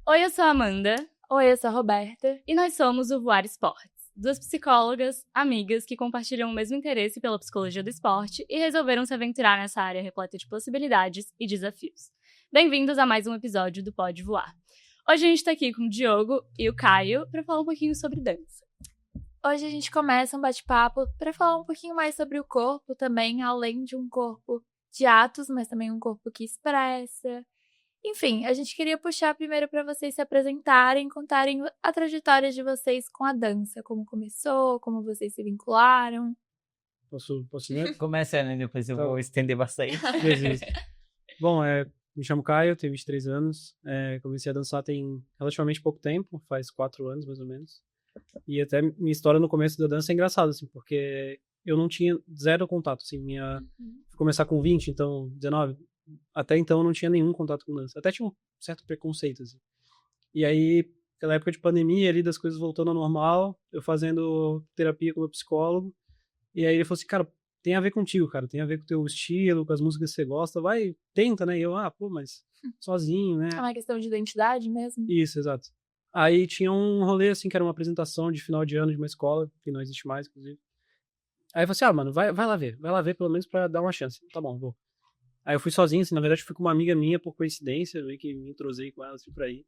Oi, eu sou a Amanda. Oi, eu sou a Roberta. E nós somos o Voar Esportes. Duas psicólogas, amigas que compartilham o mesmo interesse pela psicologia do esporte e resolveram se aventurar nessa área repleta de possibilidades e desafios. Bem-vindos a mais um episódio do Pode Voar. Hoje a gente tá aqui com o Diogo e o Caio para falar um pouquinho sobre dança. Hoje a gente começa um bate-papo para falar um pouquinho mais sobre o corpo também, além de um corpo de atos, mas também um corpo que expressa. Enfim, a gente queria puxar primeiro para vocês se apresentarem, contarem a trajetória de vocês com a dança, como começou, como vocês se vincularam. Posso ir? Começa, né? Depois eu Tá. vou estender bastante. Beleza. Bom, me chamo Caio, tenho 23 anos. Comecei a dançar tem relativamente pouco tempo, faz 4 anos mais ou menos. E até minha história no começo da dança é engraçada, assim, porque eu não tinha zero contato, assim, fui começar com 20, então 19. Até então eu não tinha nenhum contato com dança. Até tinha um certo preconceito, assim. E aí, naquela época de pandemia, ali das coisas voltando ao normal, eu fazendo terapia com o meu psicólogo. E aí ele falou assim, cara, tem a ver contigo, cara, tem a ver com o teu estilo, com as músicas que você gosta, vai, tenta, né? E eu, mas sozinho, né? É uma questão de identidade mesmo? Isso, exato. Aí tinha um rolê, assim, que era uma apresentação de final de ano de uma escola, que não existe mais, inclusive. Aí eu falei assim, mano, vai lá ver pelo menos pra dar uma chance. Tá bom, vou. Aí eu fui sozinho, assim, na verdade fui com uma amiga minha por coincidência, meio que me entrosei com ela, assim, por aí.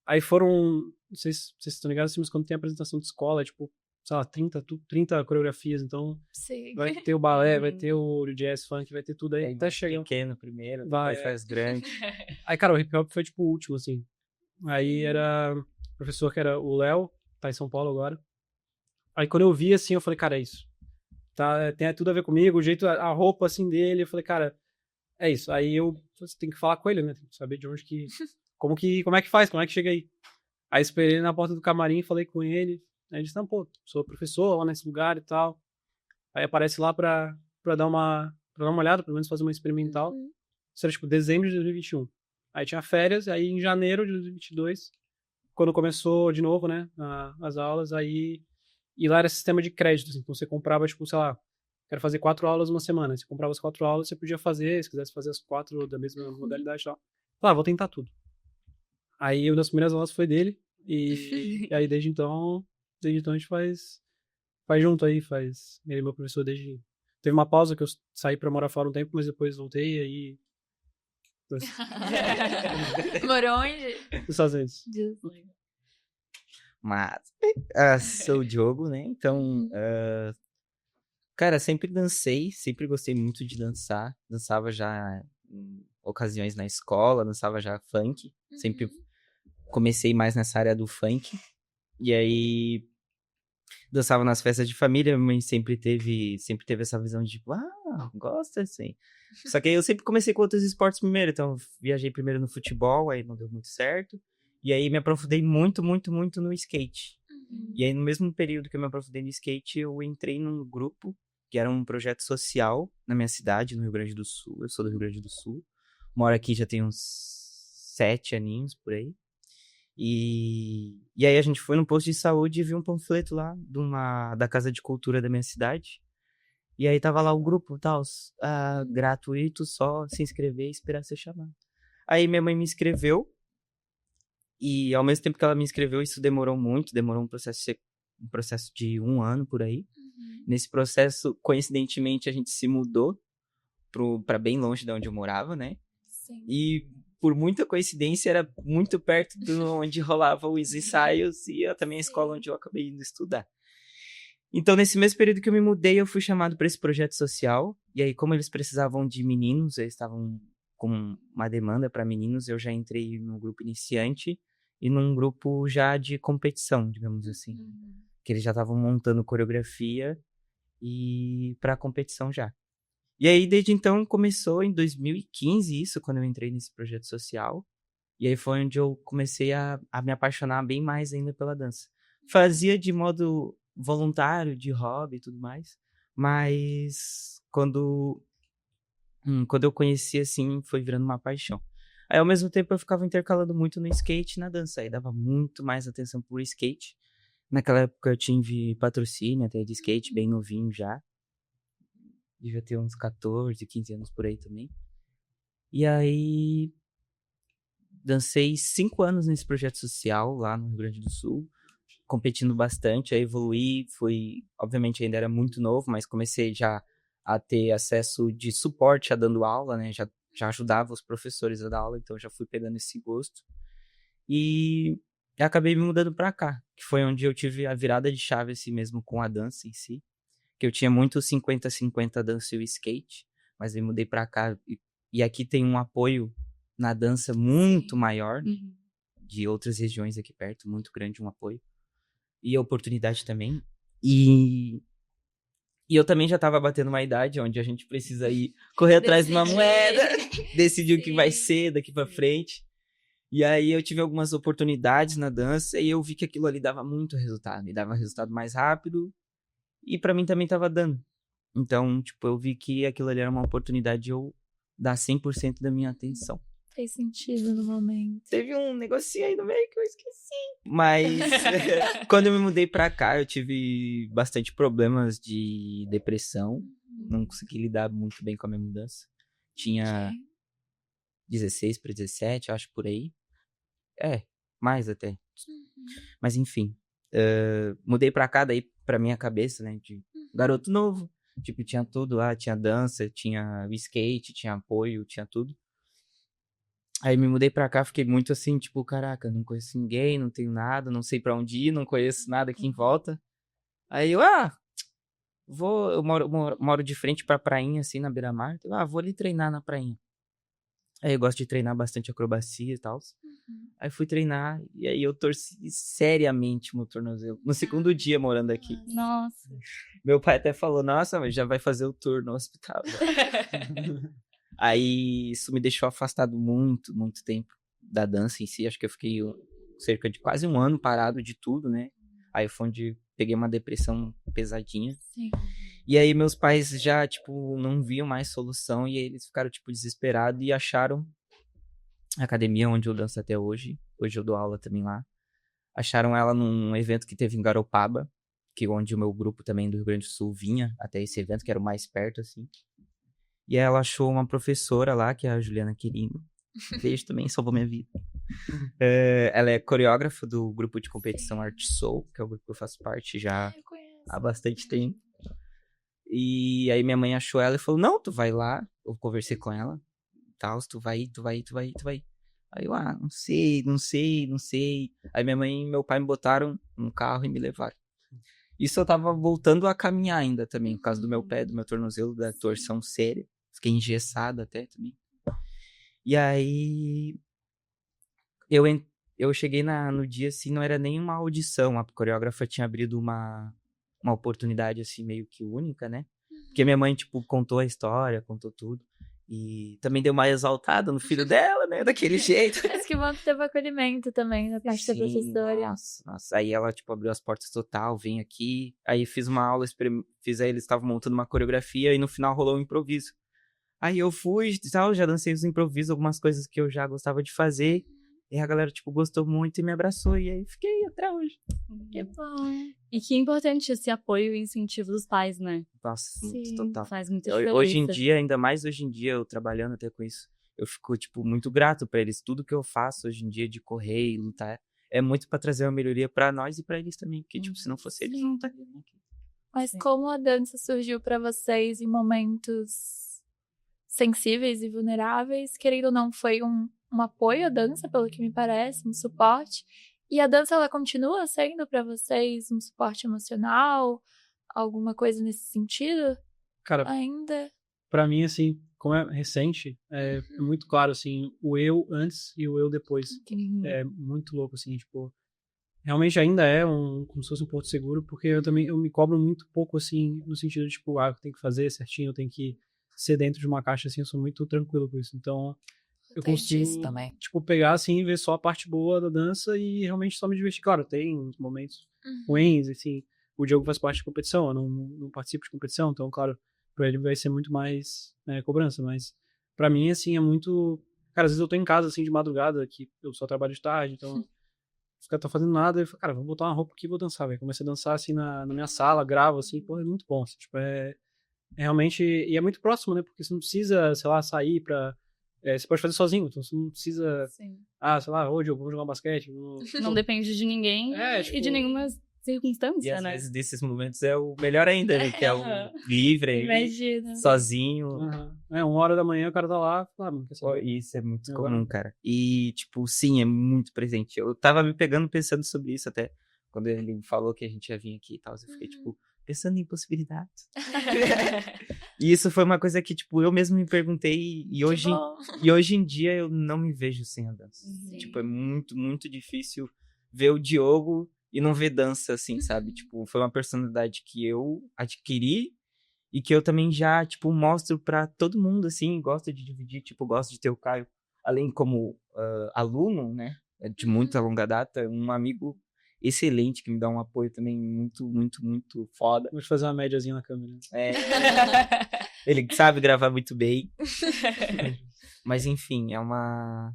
Aí foram, não sei se vocês estão ligados, assim, mas quando tem apresentação de escola, é tipo, sei lá, 30 coreografias, então Sim. vai ter o balé, vai ter o jazz, funk, vai ter tudo aí. Até cheguei pequeno primeiro, vai, depois faz grande. Aí, cara, o hip hop foi tipo o último, assim. Aí era o professor que era o Léo, tá em São Paulo agora. Aí quando eu vi, assim, eu falei, cara, é isso. Tá, tem tudo a ver comigo, o jeito, a roupa, assim, dele, eu falei, cara, é isso. Aí você tem que falar com ele, né? Tem que saber de onde que, como é que faz, como é que chega aí. Aí esperei ele na porta do camarim, falei com ele. Aí ele disse, não, pô, sou professor lá nesse lugar e tal. Aí aparece lá pra dar uma olhada, pelo menos fazer uma experimental. Isso era tipo dezembro de 2021. Aí tinha férias, aí em janeiro de 2022, quando começou de novo, né, as aulas, aí... E lá era sistema de créditos, então você comprava, tipo, sei lá, quero fazer 4 aulas uma semana. Você comprava as 4 aulas, você podia fazer, se quisesse fazer as 4 da mesma modalidade e tal. Vou tentar tudo. Aí uma das primeiras aulas foi dele, e aí desde então a gente faz junto aí, ele é meu professor desde... Teve uma pausa que eu saí pra morar fora um tempo, mas depois voltei, aí... Morou onde? Nos Estados Unidos. Mas, sou o Diogo, né? Então, cara, sempre dancei, sempre gostei muito de dançar. Dançava já em ocasiões na escola, dançava já funk. Sempre comecei mais nessa área do funk. E aí, dançava nas festas de família, mas sempre teve essa visão de, tipo, gosta assim. Só que aí eu sempre comecei com outros esportes primeiro, então viajei primeiro no futebol, aí não deu muito certo. E aí me aprofundei muito, muito, muito no skate. E aí no mesmo período que eu me aprofundei no skate, eu entrei num grupo, que era um projeto social na minha cidade, no Rio Grande do Sul. Eu sou do Rio Grande do Sul. Moro aqui já tem uns 7 aninhos por aí. E aí a gente foi no posto de saúde e viu um panfleto lá da Casa de Cultura da minha cidade. E aí tava lá o grupo, tal, gratuito, só se inscrever e esperar ser chamado. Aí minha mãe me inscreveu. E ao mesmo tempo que ela me inscreveu, isso demorou muito, demorou um processo de 1 ano por aí. Nesse processo, coincidentemente, a gente se mudou pra bem longe de onde eu morava, né? Sim. E por muita coincidência, era muito perto de onde rolavam os ensaios e também a escola onde eu acabei indo estudar. Então, nesse mesmo período que eu me mudei, eu fui chamado para esse projeto social. E aí, como eles precisavam de meninos, eles estavam com uma demanda para meninos, eu já entrei no grupo iniciante e num grupo já de competição, digamos assim. Que eles já estavam montando coreografia e para competição já. E aí, desde então, começou em 2015 isso, quando eu entrei nesse projeto social. E aí foi onde eu comecei a me apaixonar bem mais ainda pela dança. Fazia de modo voluntário, de hobby e tudo mais. Mas quando eu conheci, assim, foi virando uma paixão. Aí, ao mesmo tempo, eu ficava intercalando muito no skate e na dança. Aí dava muito mais atenção pro skate. Naquela época eu tive patrocínio até de skate, bem novinho já. Devia ter uns 14, 15 anos por aí também. E aí, dancei 5 anos nesse projeto social lá no Rio Grande do Sul, competindo bastante, aí evoluí, obviamente ainda era muito novo, mas comecei já a ter acesso de suporte a dando aula, né, já ajudava os professores a dar aula, então já fui pegando esse gosto. E acabei me mudando pra cá, que foi onde eu tive a virada de chave assim mesmo com a dança em si, que eu tinha muito 50-50 dança e o skate, mas eu mudei pra cá e aqui tem um apoio na dança muito maior, de outras regiões aqui perto, muito grande um apoio. E a oportunidade também. E eu também já tava batendo uma idade onde a gente precisa ir correr atrás de uma moeda, decidir o que vai ser daqui pra frente. E aí eu tive algumas oportunidades na dança e eu vi que aquilo ali dava muito resultado. Me dava resultado mais rápido e pra mim também tava dando. Então, tipo, eu vi que aquilo ali era uma oportunidade de eu dar 100% da minha atenção. Fez sentido no momento. Teve um negocinho aí no meio que eu esqueci. Mas quando eu me mudei pra cá, eu tive bastante problemas de depressão. Não consegui lidar muito bem com a minha mudança. Tinha 16 para 17, acho, por aí. Mais até. Mas enfim. Mudei pra cá, daí pra minha cabeça, né? De garoto novo. Tipo, tinha tudo lá. Tinha dança, tinha skate, tinha apoio, tinha tudo. Aí me mudei pra cá, fiquei muito assim, tipo, caraca, não conheço ninguém, não tenho nada, não sei pra onde ir, não conheço nada aqui em volta. Aí eu, eu moro de frente pra prainha, assim, na beira-mar. Vou ali treinar na prainha. Aí eu gosto de treinar bastante acrobacia e tal. Aí fui treinar, e aí eu torci seriamente o meu tornozelo. No segundo dia morando aqui. Nossa. Meu pai até falou, nossa, mas já vai fazer o tour no hospital. Aí isso me deixou afastado muito tempo da dança em si. Acho que eu fiquei cerca de quase um ano parado de tudo, né? Aí foi onde peguei uma depressão pesadinha. Sim. E aí meus pais já, tipo, não viam mais solução e aí eles ficaram, tipo, desesperados e acharam a academia onde eu danço até hoje. Hoje eu dou aula também lá. Acharam ela num evento que teve em Garopaba, que onde o meu grupo também do Rio Grande do Sul vinha até esse evento, que era o mais perto, assim. E aí ela achou uma professora lá, que é a Juliana Quiringo. Beijo também, salvou minha vida. Ela é coreógrafa do grupo de competição Art Soul, que é o grupo que eu faço parte já há bastante tempo. E aí minha mãe achou ela e falou, não, tu vai lá. Eu conversei com ela. Tal, tu vai. Aí eu, não sei. Aí minha mãe e meu pai me botaram no carro e me levaram. Isso eu tava voltando a caminhar ainda também, por causa do meu pé, do meu tornozelo, da torção séria. Fiquei engessado até também. E aí eu cheguei no dia assim, não era nem uma audição, a coreógrafa tinha abrido uma oportunidade assim meio que única, né? Porque minha mãe, tipo, contou a história, contou tudo. E também deu uma exaltada no filho dela, né? Daquele jeito. Mas que bom que teve acolhimento também da parte da professora. Nossa. Aí ela, tipo, abriu as portas total, vem aqui. Aí fiz uma aula, aí eles estavam montando uma coreografia e no final rolou um improviso. Aí eu fui e tal, já dancei os improvisos, algumas coisas que eu já gostava de fazer. E a galera, tipo, gostou muito e me abraçou. E aí fiquei até hoje. Que bom. E que importante esse apoio e incentivo dos pais, né? Nossa, Sim. total. Faz muita diferença. Hoje em dia, ainda mais hoje em dia, eu trabalhando até com isso, eu fico, tipo, muito grato pra eles. Tudo que eu faço hoje em dia de correr e lutar é muito pra trazer uma melhoria pra nós e pra eles também. Porque, tipo, se não fosse eles, não estariam aqui. Mas Sim. como a dança surgiu pra vocês em momentos sensíveis e vulneráveis, querendo ou não, foi um apoio à dança, pelo que me parece, um suporte. E a dança, ela continua sendo pra vocês um suporte emocional? Alguma coisa nesse sentido? Cara, Ainda? pra mim, assim, como é recente, é muito claro, assim, o eu antes e o eu depois. É muito louco, assim, tipo, realmente ainda é como se fosse um porto seguro, porque eu me cobro muito pouco, assim, no sentido de, tipo, eu tenho que fazer certinho, eu tenho que ser dentro de uma caixa, assim, eu sou muito tranquilo com isso. Então, eu consigo, também. tipo, pegar, assim, ver só a parte boa da dança e realmente só me divertir. Claro, tem uns momentos ruins, assim, o Diogo faz parte de competição, eu não participo de competição, então, claro, pra ele vai ser muito mais cobrança, mas pra mim, assim, é muito... Cara, às vezes eu tô em casa, assim, de madrugada, que eu só trabalho de tarde, então fica tô fazendo nada, eu falo, cara, vou botar uma roupa aqui e vou dançar, velho. Comecei a dançar, assim, na minha sala, gravo, assim, pô, é muito bom, assim, tipo, realmente, e é muito próximo, né, porque você não precisa, sei lá, sair pra você pode fazer sozinho, então você não precisa, Sim. sei lá, hoje eu vou jogar um basquete. Não depende de ninguém e tipo, de nenhuma E circunstância, às né? vezes desses momentos é o melhor ainda, né? Que é o livre, Imagina. sozinho. 1h da manhã o cara tá lá, não quer saber. Isso é muito Agora- comum, cara. E, tipo, sim, é muito presente. Eu tava me pegando pensando sobre isso até. Quando ele falou que a gente ia vir aqui e tal, eu fiquei, tipo, pensando em possibilidades. E isso foi uma coisa que, tipo, eu mesmo me perguntei e hoje, Bom. e hoje em dia eu não me vejo sem a dança. Sim. Tipo, é muito, muito difícil ver o Diogo e não ver dança, assim, sabe? Tipo, foi uma personalidade que eu adquiri e que eu também já, tipo, mostro pra todo mundo, assim, gosto de dividir, tipo, gosto de ter o Caio, além como aluno, né, de muito longa data, um amigo excelente que me dá um apoio também muito, muito, muito foda. Vamos fazer uma médiazinha na câmera. É, ele sabe gravar muito bem. Mas, enfim, é uma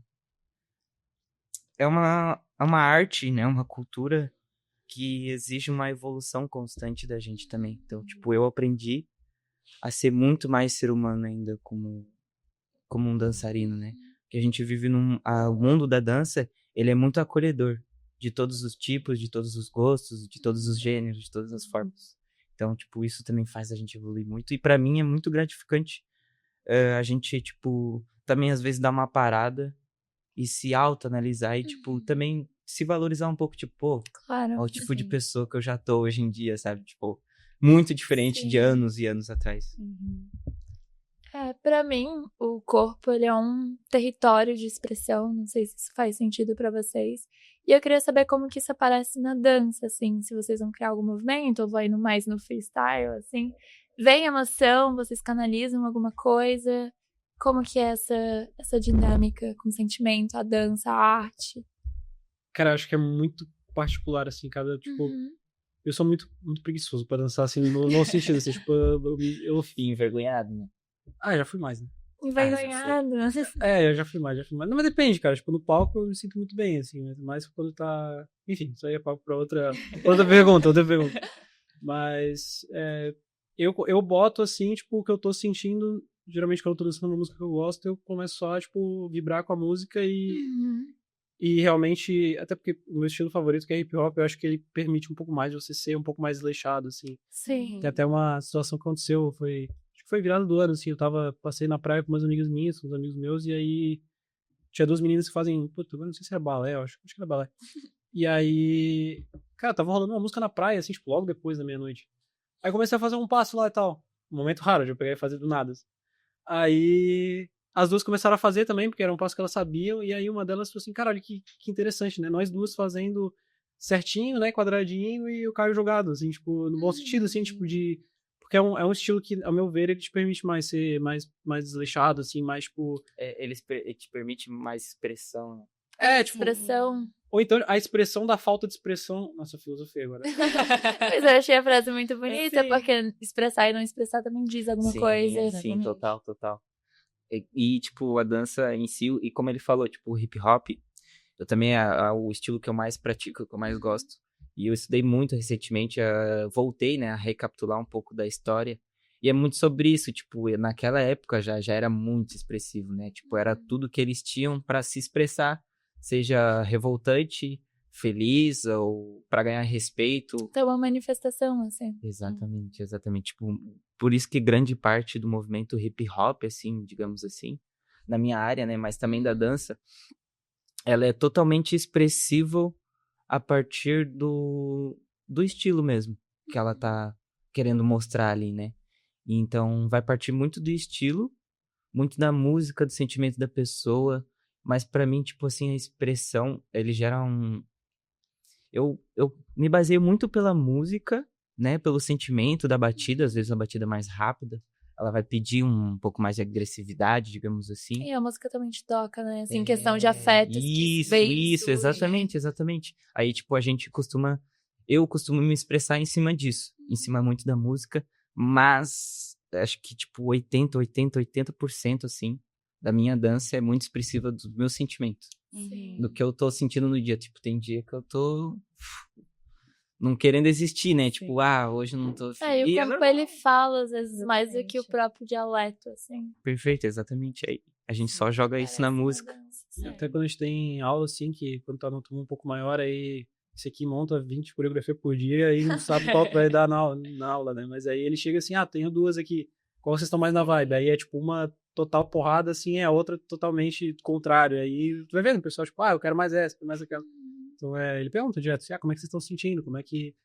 arte, né, uma cultura que exige uma evolução constante da gente também. Então, tipo, eu aprendi a ser muito mais ser humano ainda como um dançarino, né? Que a gente vive o mundo da dança, ele é muito acolhedor de todos os tipos, de todos os gostos, de todos os gêneros, de todas as formas. Então, tipo, isso também faz a gente evoluir muito. E pra mim é muito gratificante a gente, tipo, também às vezes dar uma parada e se autoanalisar e, tipo, também se valorizar um pouco, tipo, pô, Claro. olha o tipo de pessoa que eu já tô hoje em dia, sabe? Tipo, muito diferente de Sim. anos e anos atrás. Pra mim, o corpo, ele é um território de expressão, não sei se isso faz sentido pra vocês. E eu queria saber como que isso aparece na dança, assim, se vocês vão criar algum movimento ou vão indo mais no freestyle, assim. Vem emoção, vocês canalizam alguma coisa? Como que é essa dinâmica com sentimento, a dança, a arte? Cara, eu acho que é muito particular, assim, cada, tipo... Eu sou muito, muito preguiçoso pra dançar, assim, no sentido, assim, tipo, eu E envergonhado, né? já fui mais, né? Envergonhado. Eu já fui mais. Não, mas depende, cara, tipo, no palco eu me sinto muito bem, assim, mas mais quando tá... Enfim, isso aí é palco pra outra pergunta, Mas, eu boto, assim, tipo, o que eu tô sentindo, geralmente quando eu tô dançando uma música que eu gosto, eu começo só, tipo, vibrar com a música e realmente, até porque o meu estilo favorito, que é hip hop, eu acho que ele permite um pouco mais você ser um pouco mais desleixado, assim. Sim. Tem até uma situação que aconteceu, acho que foi virado do ano, assim, passei na praia com umas amigas minhas, com uns amigos meus, e aí tinha duas meninas que fazem, puta, agora não sei se era balé, eu acho que era balé. E aí, cara, tava rolando uma música na praia, assim, tipo, logo depois da meia-noite. Aí comecei a fazer um passo lá e tal. Um momento raro de eu pegar e fazer do nada. Aí as duas começaram a fazer também, porque era um passo que elas sabiam, e aí uma delas falou assim, cara, olha que interessante, né? Nós duas fazendo certinho, né, quadradinho, e o Caio jogado, assim, tipo, no bom sentido, assim, tipo, de... Porque é um estilo que, ao meu ver, ele te permite mais ser mais desleixado, assim, mais, tipo... Ele te permite mais expressão, né? Tipo... Expressão. Ou então a expressão da falta de expressão... Nossa, filosofia agora. Mas eu achei a frase muito bonita, Sim. porque expressar e não expressar também diz alguma Sim, coisa. sim, total. E, tipo, a dança em si, e como ele falou, tipo, o hip hop, eu também é o estilo que eu mais pratico, que eu mais gosto. E eu estudei muito recentemente, voltei, né, a recapitular um pouco da história. E é muito sobre isso, tipo, naquela época já era muito expressivo, né? Tipo, era tudo que eles tinham pra se expressar, seja revoltante, feliz ou pra ganhar respeito. Então, uma manifestação, assim. Exatamente. Tipo, por isso que grande parte do movimento hip hop, assim, digamos assim, na minha área, né, mas também da dança, ela é totalmente expressiva a partir do estilo mesmo, que ela tá querendo mostrar ali, né? E então vai partir muito do estilo, muito da música, do sentimento da pessoa, mas pra mim, tipo assim, a expressão, ele gera eu me baseio muito pela música, né, pelo sentimento da batida, às vezes uma batida mais rápida, ela vai pedir um pouco mais de agressividade, digamos assim. E a música também te toca, né? Assim, questão de afetos. Isso, exatamente. Aí, tipo, eu costumo me expressar em cima disso, em cima muito da música, mas acho que, tipo, 80%, assim, da minha dança é muito expressiva dos meus sentimentos. Do que eu tô sentindo no dia. Tipo, tem dia que eu tô não querendo existir, né? Tipo, hoje eu não tô... E o corpo, ele fala, às vezes, mais do que o próprio dialeto, assim. Perfeito, exatamente. A gente só joga isso na Parece uma música. dança, sim. Até quando a gente tem aula, assim, que quando tá num turma um pouco maior, aí esse aqui monta 20 coreografia por dia e não sabe qual que vai dar na aula, né? Mas aí ele chega assim, tenho 2 aqui, qual vocês estão mais na vibe? Aí é tipo uma total porrada, assim, é a outra totalmente contrário. Aí tu vai vendo o pessoal, tipo, eu quero mais essa, mais aquela. Então ele pergunta direto assim, como é que vocês estão sentindo? Como é que...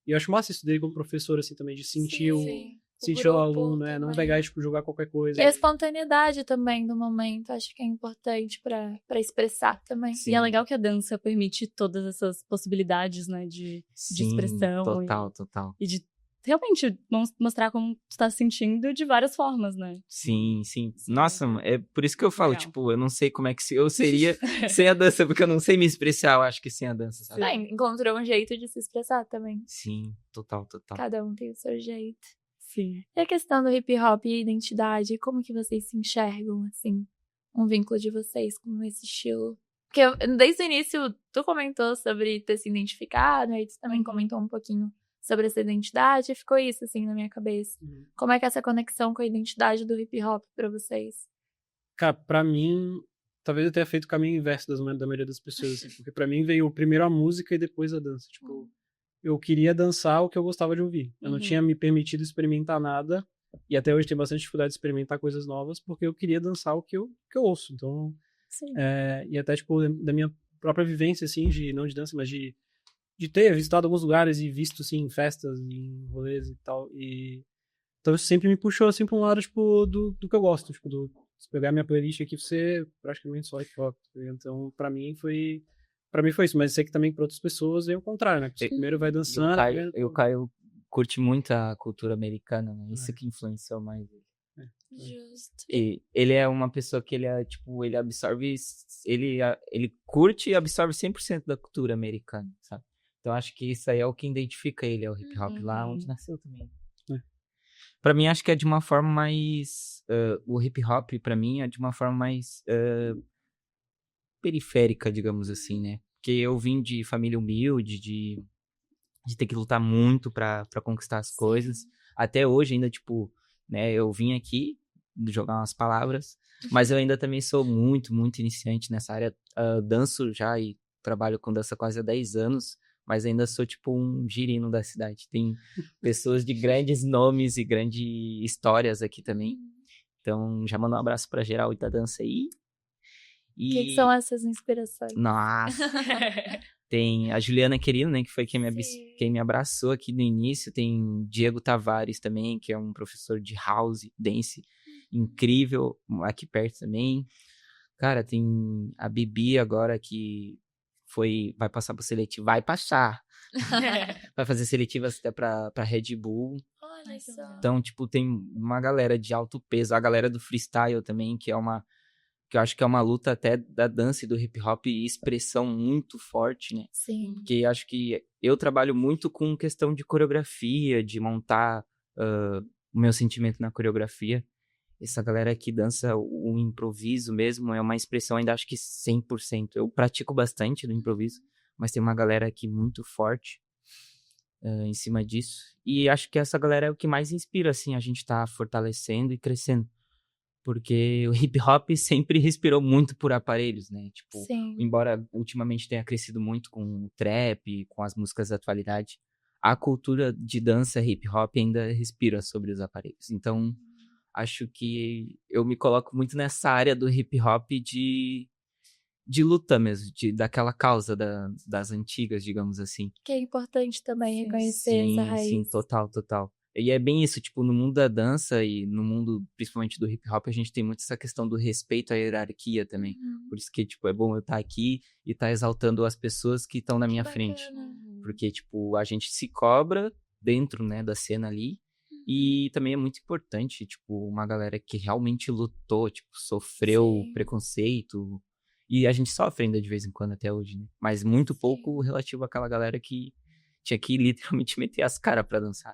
E eu acho massa isso dele como professor, assim, também, de sentir Sim. sentir o grupo aluno, né? Não também. pegar e, tipo, jogar qualquer coisa. E a espontaneidade também do momento, acho que é importante pra expressar também. Sim. E é legal que a dança permite todas essas possibilidades, né, de expressão. Total. E de realmente mostrar como tu tá se sentindo de várias formas, né? Sim. Nossa, é por isso que eu falo, Legal. tipo, eu não sei como é que eu seria sem a dança, porque eu não sei me expressar, eu acho que sem a dança, sabe? Encontrou um jeito de se expressar também. Sim, total. Cada um tem o seu jeito. Sim. E a questão do hip hop e identidade, como que vocês se enxergam, assim, um vínculo de vocês com esse estilo? Porque desde o início tu comentou sobre ter se identificado, aí tu também comentou um pouquinho sobre essa identidade, e ficou isso, assim, na minha cabeça. Como é que é essa conexão com a identidade do hip hop pra vocês? Cara, pra mim, talvez eu tenha feito o caminho inverso da maioria das pessoas, assim, porque pra mim veio primeiro a música e depois a dança. Tipo, eu queria dançar o que eu gostava de ouvir. Eu não tinha me permitido experimentar nada, e até hoje tenho bastante dificuldade de experimentar coisas novas, porque eu queria dançar o que eu ouço. Então, Sim. e até, tipo, da minha própria vivência, assim, não de dança, mas de ter visitado alguns lugares e visto, assim, em festas, em rolês e tal, então isso sempre me puxou, assim, pra um lado, tipo, do que eu gosto, tipo, se pegar minha playlist aqui, você praticamente só hip hop. Então, pra mim foi isso, mas sei que também pra outras pessoas é o contrário, né? Você primeiro vai dançando. E o Caio curte muito a cultura americana, né? Isso que influenciou mais ele. Justo. E ele é uma pessoa que ele é, tipo, ele absorve, ele curte e absorve 100% da cultura americana, sabe? Então acho que isso aí é o que identifica ele, é o hip hop, lá onde nasceu também. Pra mim, acho que é de uma forma mais... o hip hop, pra mim, é de uma forma mais periférica, digamos assim, né? Porque eu vim de família humilde, de ter que lutar muito pra conquistar as coisas. Até hoje, ainda, tipo, né? Eu vim aqui jogar umas palavras, mas eu ainda também sou muito, muito iniciante nessa área. Danço já e trabalho com dança quase há 10 anos, mas ainda sou, tipo, um girino da cidade. Tem pessoas de grandes nomes e grandes histórias aqui também. Então, já mando um abraço pra geral da dança aí. O que são essas inspirações? Nossa! Tem a Juliana Querino, né, que foi quem me abraçou aqui no início. Tem Diego Tavares também, que é um professor de house, dance, incrível, aqui perto também. Cara, tem a Bibi agora que vai passar pro seletivo. Vai passar! Vai fazer seletivas até pra Red Bull. Olha só. Então, tipo, tem uma galera de alto peso. A galera do freestyle também, que eu acho que é uma luta até da dança e do hip hop e expressão muito forte, né? Sim. Porque acho que eu trabalho muito com questão de coreografia, de montar o meu sentimento na coreografia. Essa galera que dança o improviso mesmo é uma expressão ainda acho que 100%. Eu pratico bastante do improviso, mas tem uma galera aqui muito forte em cima disso. E acho que essa galera é o que mais inspira, assim, a gente tá fortalecendo e crescendo. Porque o hip hop sempre respirou muito por aparelhos, né? Tipo, Sim. embora ultimamente tenha crescido muito com o trap, com as músicas da atualidade, a cultura de dança hip hop ainda respira sobre os aparelhos. Então, acho que eu me coloco muito nessa área do hip hop de luta mesmo, daquela causa das antigas, digamos assim. Que é importante também reconhecer essa raiz. Sim, total. E é bem isso, tipo, no mundo da dança e no mundo, principalmente do hip hop, a gente tem muito essa questão do respeito à hierarquia também. Por isso que, tipo, é bom eu estar aqui e estar exaltando as pessoas que estão na minha frente. Porque, tipo, a gente se cobra dentro, né, da cena ali. E também é muito importante, tipo, uma galera que realmente lutou, tipo, sofreu preconceito. E a gente sofre ainda de vez em quando até hoje, né? Mas muito pouco relativo àquela galera que tinha que literalmente meter as caras pra dançar.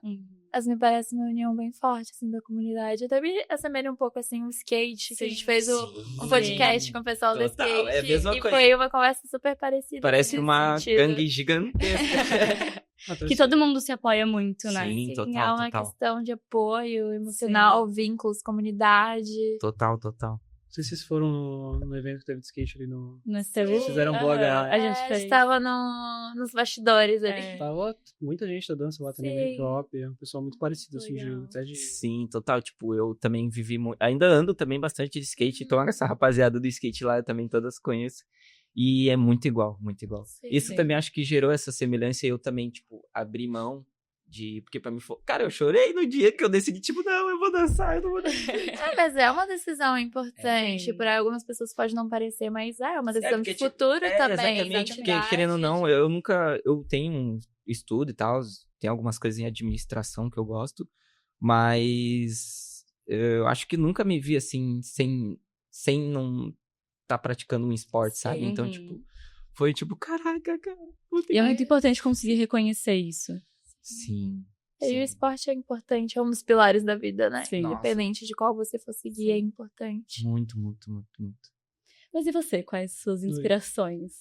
Mas me parece uma união bem forte, assim, da comunidade. Eu também assemelho um pouco, assim, o skate, que a gente fez um podcast com o pessoal do skate. É a mesma e coisa. foi uma conversa super parecida. Parece nesse uma sentido. gangue gigantesca. Que todo mundo se apoia muito, né? Sim, É total. uma questão de apoio emocional, vínculos, comunidade. Total. sei se vocês foram no evento que teve de skate ali no... No STV. Fizeram um vlog lá. A gente fez. Estava nos bastidores ali. Tava muita gente da dança lá também, Sim. meio hip-hop, é um pessoal muito parecido, assim, Legal. até de... Sim, total. Tipo, eu também vivi muito. Ainda ando também bastante de skate, então essa rapaziada do skate lá eu também todas conheço. E é muito igual, muito igual. Sim. Isso Sim. também acho que gerou essa semelhança e eu também, tipo, abri mão de. Porque pra mim foi. Cara, eu chorei no dia que eu decidi, tipo, não, eu vou dançar, eu não vou dançar. Mas é uma decisão importante. Sim. Para algumas pessoas pode não parecer, mas é uma decisão porque, de tipo, futuro também. Exatamente, porque, identidade. querendo ou não, eu nunca. Eu tenho um estudo e tal, tem algumas coisas em administração que eu gosto, mas eu acho que nunca me vi assim, sem não estar praticando um esporte, sabe? Então, Uhum. tipo, foi tipo, caraca, cara. puta E é que- muito importante conseguir reconhecer isso. Sim. E o sim. esporte é importante, é um dos pilares da vida, né? Sim. Independente de qual você for seguir, é importante. Muito, muito, muito, muito. Mas e você? Quais suas inspirações?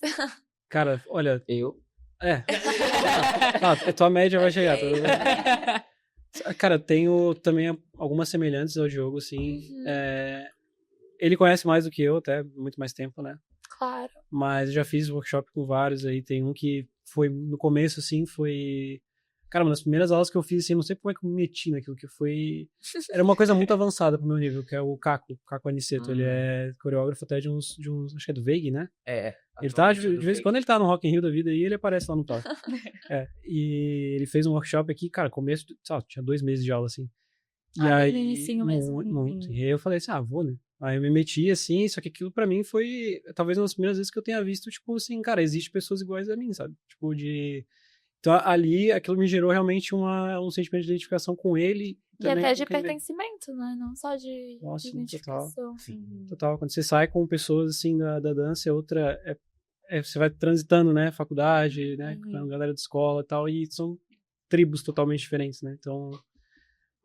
Cara, olha, Eu. é. A tua média vai chegar. Cara, eu tenho também algumas semelhantes ao Diogo, assim. Uhum. Ele conhece mais do que eu, até muito mais tempo, né? Claro. Mas eu já fiz workshop com vários aí. Tem um que foi, no começo, assim, foi... Cara, uma das primeiras aulas que eu fiz, assim, não sei como é que eu me meti naquilo, que foi... Era uma coisa muito avançada pro meu nível, que é o Caco Aniceto. Ele é coreógrafo até de uns... Acho que é do Veig, né? É. Ele tá, de vez em quando ele tá no Rock in Rio da vida e ele aparece lá no top. E ele fez um workshop aqui, cara, começo, sabe, tinha 2 meses de aula, assim. E Ah, aí, no inicinho mesmo. muito. E aí eu falei assim, vou, né? Aí eu me meti, assim, só que aquilo pra mim foi, talvez, uma das primeiras vezes que eu tenha visto, tipo, assim, cara, existe pessoas iguais a mim, sabe? Tipo, de... Então, ali, aquilo me gerou realmente um sentimento de identificação com ele. E também até com de quem ele é. pertencimento, né? Não só de Nossa, total. identificação. Total, quando você sai com pessoas, assim, da dança, outra... você vai transitando, né? Faculdade, né? Com a galera de escola e tal, e são tribos totalmente diferentes, né? Então,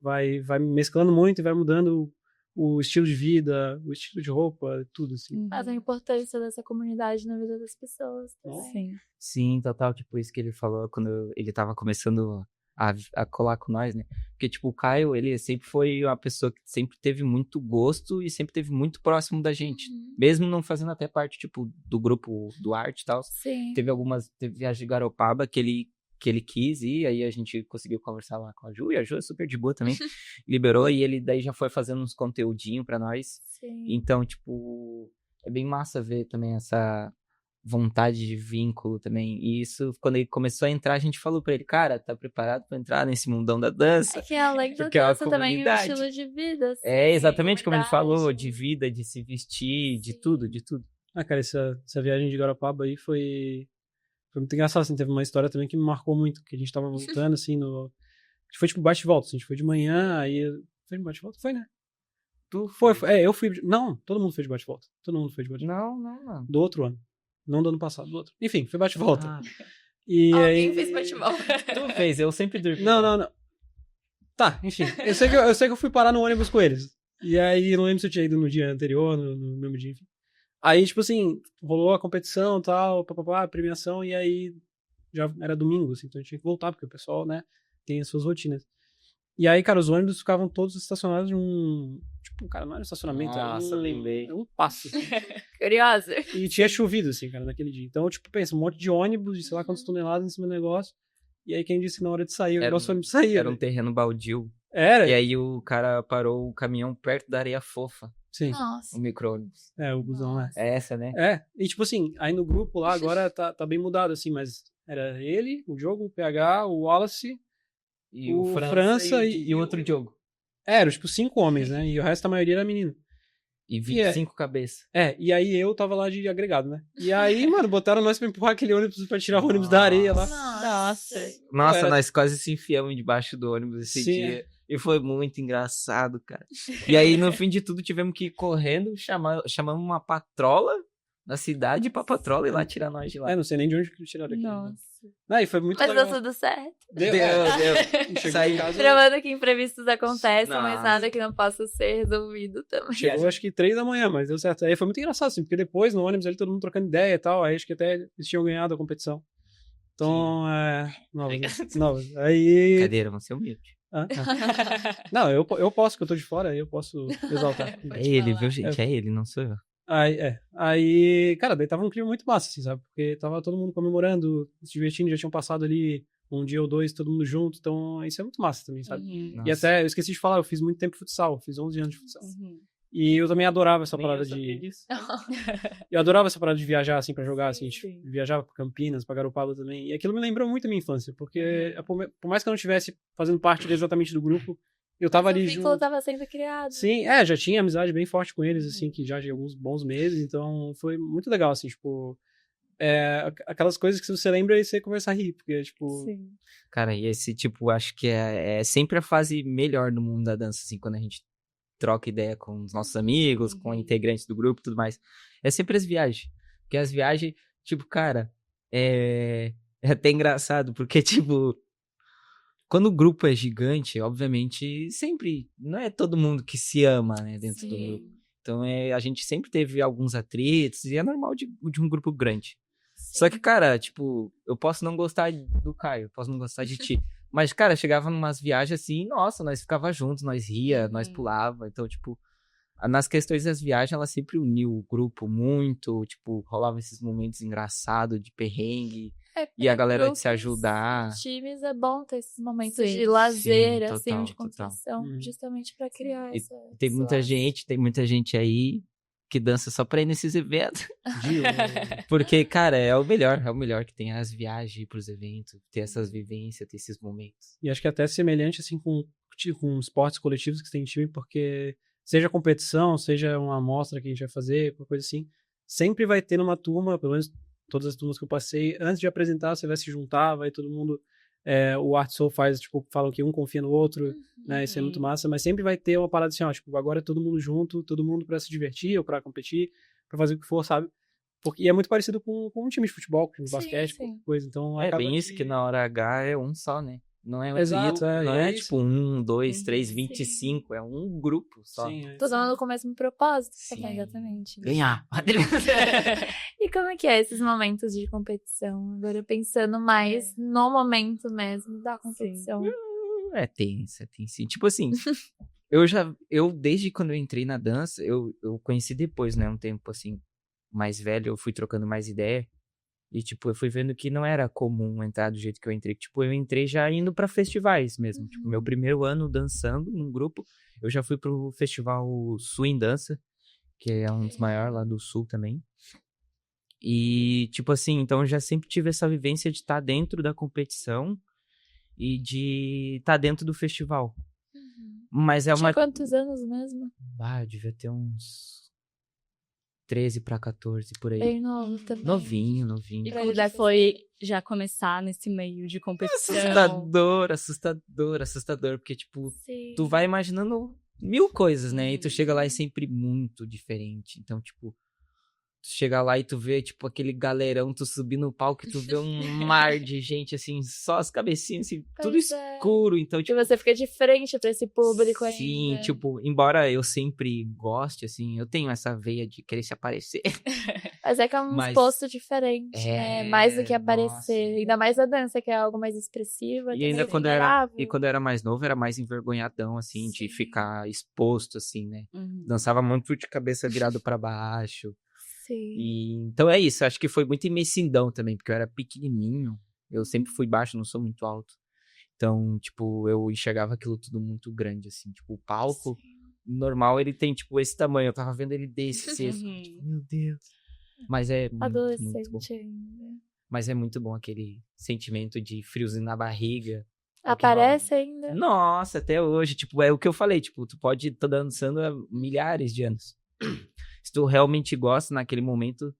vai mesclando muito e vai mudando o estilo de vida, o estilo de roupa, tudo, assim. Mas a importância dessa comunidade na vida das pessoas também. Sim. Sim, total, tipo, isso que ele falou quando ele tava começando a colar com nós, né? Porque, tipo, o Caio, ele sempre foi uma pessoa que sempre teve muito gosto e sempre teve muito próximo da gente. Mesmo não fazendo até parte, tipo, do grupo do arte e tal. Sim. Teve viagens de Garopaba que ele quis ir, aí a gente conseguiu conversar lá com a Ju, e a Ju é super de boa também, liberou, e ele daí já foi fazendo uns conteúdinhos pra nós. Sim. Então, tipo, é bem massa ver também essa vontade de vínculo também. E isso, quando ele começou a entrar, a gente falou pra ele, cara, tá preparado pra entrar nesse mundão da dança? É que além da Porque é uma dança também o comunidade. estilo de vida. Assim, É exatamente como ele comunidade. falou, de vida, de se vestir, de Sim. tudo, de tudo. Cara, essa viagem de Garopaba aí foi muito engraçado, assim, teve uma história também que me marcou muito, que a gente tava voltando, assim, a gente foi, tipo, bate e volta, assim, a gente foi de manhã, aí... Foi de bate e volta? Foi, né? Tu foi? Eu fui... Não, todo mundo foi de bate e volta. Todo mundo foi de bate e volta. Não. Do outro ano. Não do ano passado, do outro. Enfim, foi bate e volta. Ah, E Alguém aí... fez futebol. tu fez, eu sempre dormi. Não. Tá, enfim. Eu sei que eu fui parar no ônibus com eles. E aí, não lembro se eu tinha ido no dia anterior, no mesmo dia, enfim. Aí, tipo assim, rolou a competição e tal, premiação, e aí já era domingo, assim, então a gente tinha que voltar, porque o pessoal, né, tem as suas rotinas. E aí, cara, os ônibus ficavam todos estacionados num... Tipo, cara, não era um estacionamento, Nossa, lembrei. era um passo, assim. Curiosa. E tinha chovido, assim, cara, naquele dia. Então, tipo, pensa, um monte de ônibus de sei lá quantas toneladas em cima do negócio. E aí, quem disse que na hora de sair, o nosso ônibus saía. Era um né? terreno baldio. Era? E aí o cara parou o caminhão perto da areia fofa, Sim. Nossa. o micro-ônibus. O busão, né? É essa, né? E tipo assim, aí no grupo lá agora tá bem mudado, assim, mas era ele, o Diogo, o PH, o Wallace, E o França e o outro Diogo. eram, tipo, 5 homens, né? E o resto da maioria era menino. E 25 cabeças. E aí eu tava lá de agregado, né? E aí, mano, botaram nós pra empurrar aquele ônibus, pra tirar o ônibus da areia lá. Nossa. Nossa, Era- nós quase se enfiamos debaixo do ônibus esse Sim. dia. E foi muito engraçado, cara. E aí, no fim de tudo, tivemos que ir correndo, chamamos uma patrola na cidade pra patrola ir lá tirar nós de lá. Não sei nem de onde que tiraram aquilo. Nossa. E foi muito Mas legal. deu tudo certo. Deu. Deu. Chegou em casa, Gravando que imprevistos acontecem, mas Nossa. nada que não possa ser resolvido também. chegou acho que 3 da manhã, mas deu certo. Aí foi muito engraçado, assim, porque depois no ônibus ali todo mundo trocando ideia e tal, aí acho que até eles tinham ganhado a competição. Então, novas. Aí... Cadeira, vamos ser humilde. Ah, não, eu posso, que eu tô de fora, eu posso exaltar. É ele, falar. viu, gente? É ele, não sou eu. Aí, cara, daí tava um clima muito massa, assim, sabe? Porque tava todo mundo comemorando, se divertindo, já tinham passado ali um dia ou dois, todo mundo junto, então isso é muito massa também, sabe? Uhum. E até, eu esqueci de falar, eu fiz muito tempo futsal, fiz 11 anos de futsal. Uhum. E eu também adorava essa Nem parada eu sabia de... disso. Eu adorava essa parada de viajar, assim, pra jogar, assim, Sim. viajava pra Campinas, pra Garopaba também, e aquilo me lembrou muito a minha infância, porque por mais que eu não estivesse fazendo parte exatamente do grupo, eu tava ali O vínculo junto. tava sendo criado. Sim, já tinha amizade bem forte com eles, assim, que já de alguns bons meses, então foi muito legal, assim, tipo, aquelas coisas que você lembra e você começa a rir, porque, tipo, Sim. Cara, e esse, tipo, acho que é sempre a fase melhor do mundo da dança, assim, quando a gente troca ideia com os nossos amigos, com integrantes do grupo e tudo mais. É sempre as viagens. Porque as viagens, tipo, cara, é até engraçado, porque, tipo, quando o grupo é gigante, obviamente, sempre, não é todo mundo que se ama, né, dentro do grupo. Então, a gente sempre teve alguns atritos, e é normal de um grupo grande. Só que, cara, tipo, eu posso não gostar do Caio, posso não gostar de ti. Mas, cara, chegava numas viagens assim, nossa, nós ficava juntos, nós ria, nós pulava. Então, tipo, nas questões das viagens, ela sempre uniu o grupo muito. Tipo, rolava esses momentos engraçados de perrengue. E a galera de se ajudar. Times é bom ter esses momentos Sim. de lazer, Sim, assim, total, de total. contrição, justamente pra criar E essa. tem esse muita laço. gente aí que dança só pra ir nesses eventos. de... Porque, cara, é o melhor que tem as viagens pros eventos, ter essas vivências, ter esses momentos. E acho que é até semelhante, assim, com esportes coletivos que tem time, porque seja competição, seja uma amostra que a gente vai fazer, qualquer coisa assim, sempre vai ter numa turma, pelo menos todas as turmas que eu passei, antes de apresentar, você vai se juntar, vai todo mundo... o Art Soul faz, tipo, falam que um confia no outro, né? Isso é muito massa, mas sempre vai ter uma parada assim, ó, tipo, agora é todo mundo junto, todo mundo pra se divertir ou pra competir, pra fazer o que for, sabe? E é muito parecido com um time de futebol, com um time de Sim, basquete, sim. qualquer coisa. Então, É acaba bem isso, que na hora H é um só, né? Não é Exato, não é é isso. tipo 1, 2, 3, Sim. 25, é um grupo só. Sim, Todo mundo com o mesmo propósito Sim. também, exatamente. Ganhar. E como é que é esses momentos de competição? Agora pensando mais no momento mesmo da competição. É tenso, sim. Tipo assim, eu desde quando eu entrei na dança, eu conheci depois, né, um tempo assim, mais velho, eu fui trocando mais ideia. E, tipo, eu fui vendo que não era comum entrar do jeito que eu entrei. Tipo, eu entrei já indo pra festivais mesmo. Tipo, meu primeiro ano dançando num grupo, eu já fui pro festival Swing Dança, que é um dos maiores lá do Sul também. E, tipo assim, então eu já sempre tive essa vivência de estar dentro da competição e de estar dentro do festival. Mas é Tinha uma... quantos anos mesmo? eu devia ter uns 13 pra 14, por aí. Bem novo também. Novinho. E Pra como lidar que foi já começar nesse meio de competição? Assustador, porque, tipo, Sim. tu vai imaginando 1000 coisas, né? E tu chega lá e é sempre muito diferente. Então, tipo, tu chega lá e tu vê, tipo, aquele galerão, tu subir no palco e tu vê um mar de gente, assim, só as cabecinhas, assim, tudo Pois é. escuro. Então, Que tipo, você fica de frente pra esse público ainda. sim, tipo, embora eu sempre goste, assim, eu tenho essa veia de querer se aparecer. Mas é que é um Mas- exposto diferente, né? Mais do que aparecer. nossa. Ainda mais a dança, que é algo mais expressiva. E ainda também quando vulnerável. eu era mais novo, era mais envergonhadão, assim, de ficar exposto, assim, né? Uhum. Dançava muito de cabeça virado pra baixo. Sim. E então é isso, acho que foi muito imensidão também, porque eu era pequenininho, eu sempre fui baixo, não sou muito alto. Então, tipo, eu enxergava aquilo tudo muito grande, assim, tipo, o palco normal, ele tem, tipo, esse tamanho, eu tava vendo ele desse, assim, eu fico, tipo, meu Deus. Mas é muito bom. Adolescente ainda. Mas é muito bom aquele sentimento de friozinho na barriga. Aparece ainda? Nossa, até hoje, tipo, é o que eu falei, tipo, tu pode estar dançando há milhares de anos. Se tu realmente gosta naquele momento,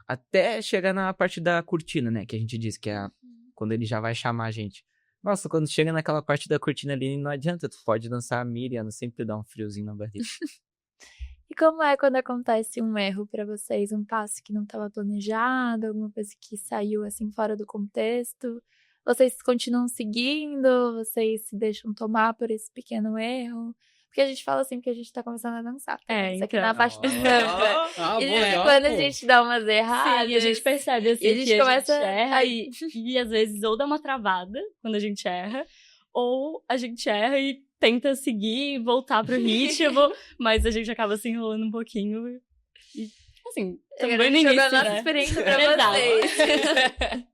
até chegar na parte da cortina, né, que a gente diz, que é quando ele já vai chamar a gente. Nossa, quando chega naquela parte da cortina ali, não adianta, tu pode dançar a Miriam, sempre dá um friozinho na barriga. E como é quando acontece um erro pra vocês? Um passo que não estava planejado, alguma coisa que saiu assim fora do contexto? Vocês continuam seguindo? Vocês se deixam tomar por esse pequeno erro? Porque a gente fala assim que a gente tá começando a dançar. Isso aqui então. na parte do samba. E legal, quando a pô. gente dá umas erradas, Sim, a gente percebe assim e a gente que começa a gente erra aí. e às vezes ou dá uma travada quando a gente erra, ou a gente erra e tenta seguir e voltar pro ritmo, mas a gente acaba se enrolando um pouquinho. E, assim, também no início, jogando a nossa né? experiência pra Exato. vocês.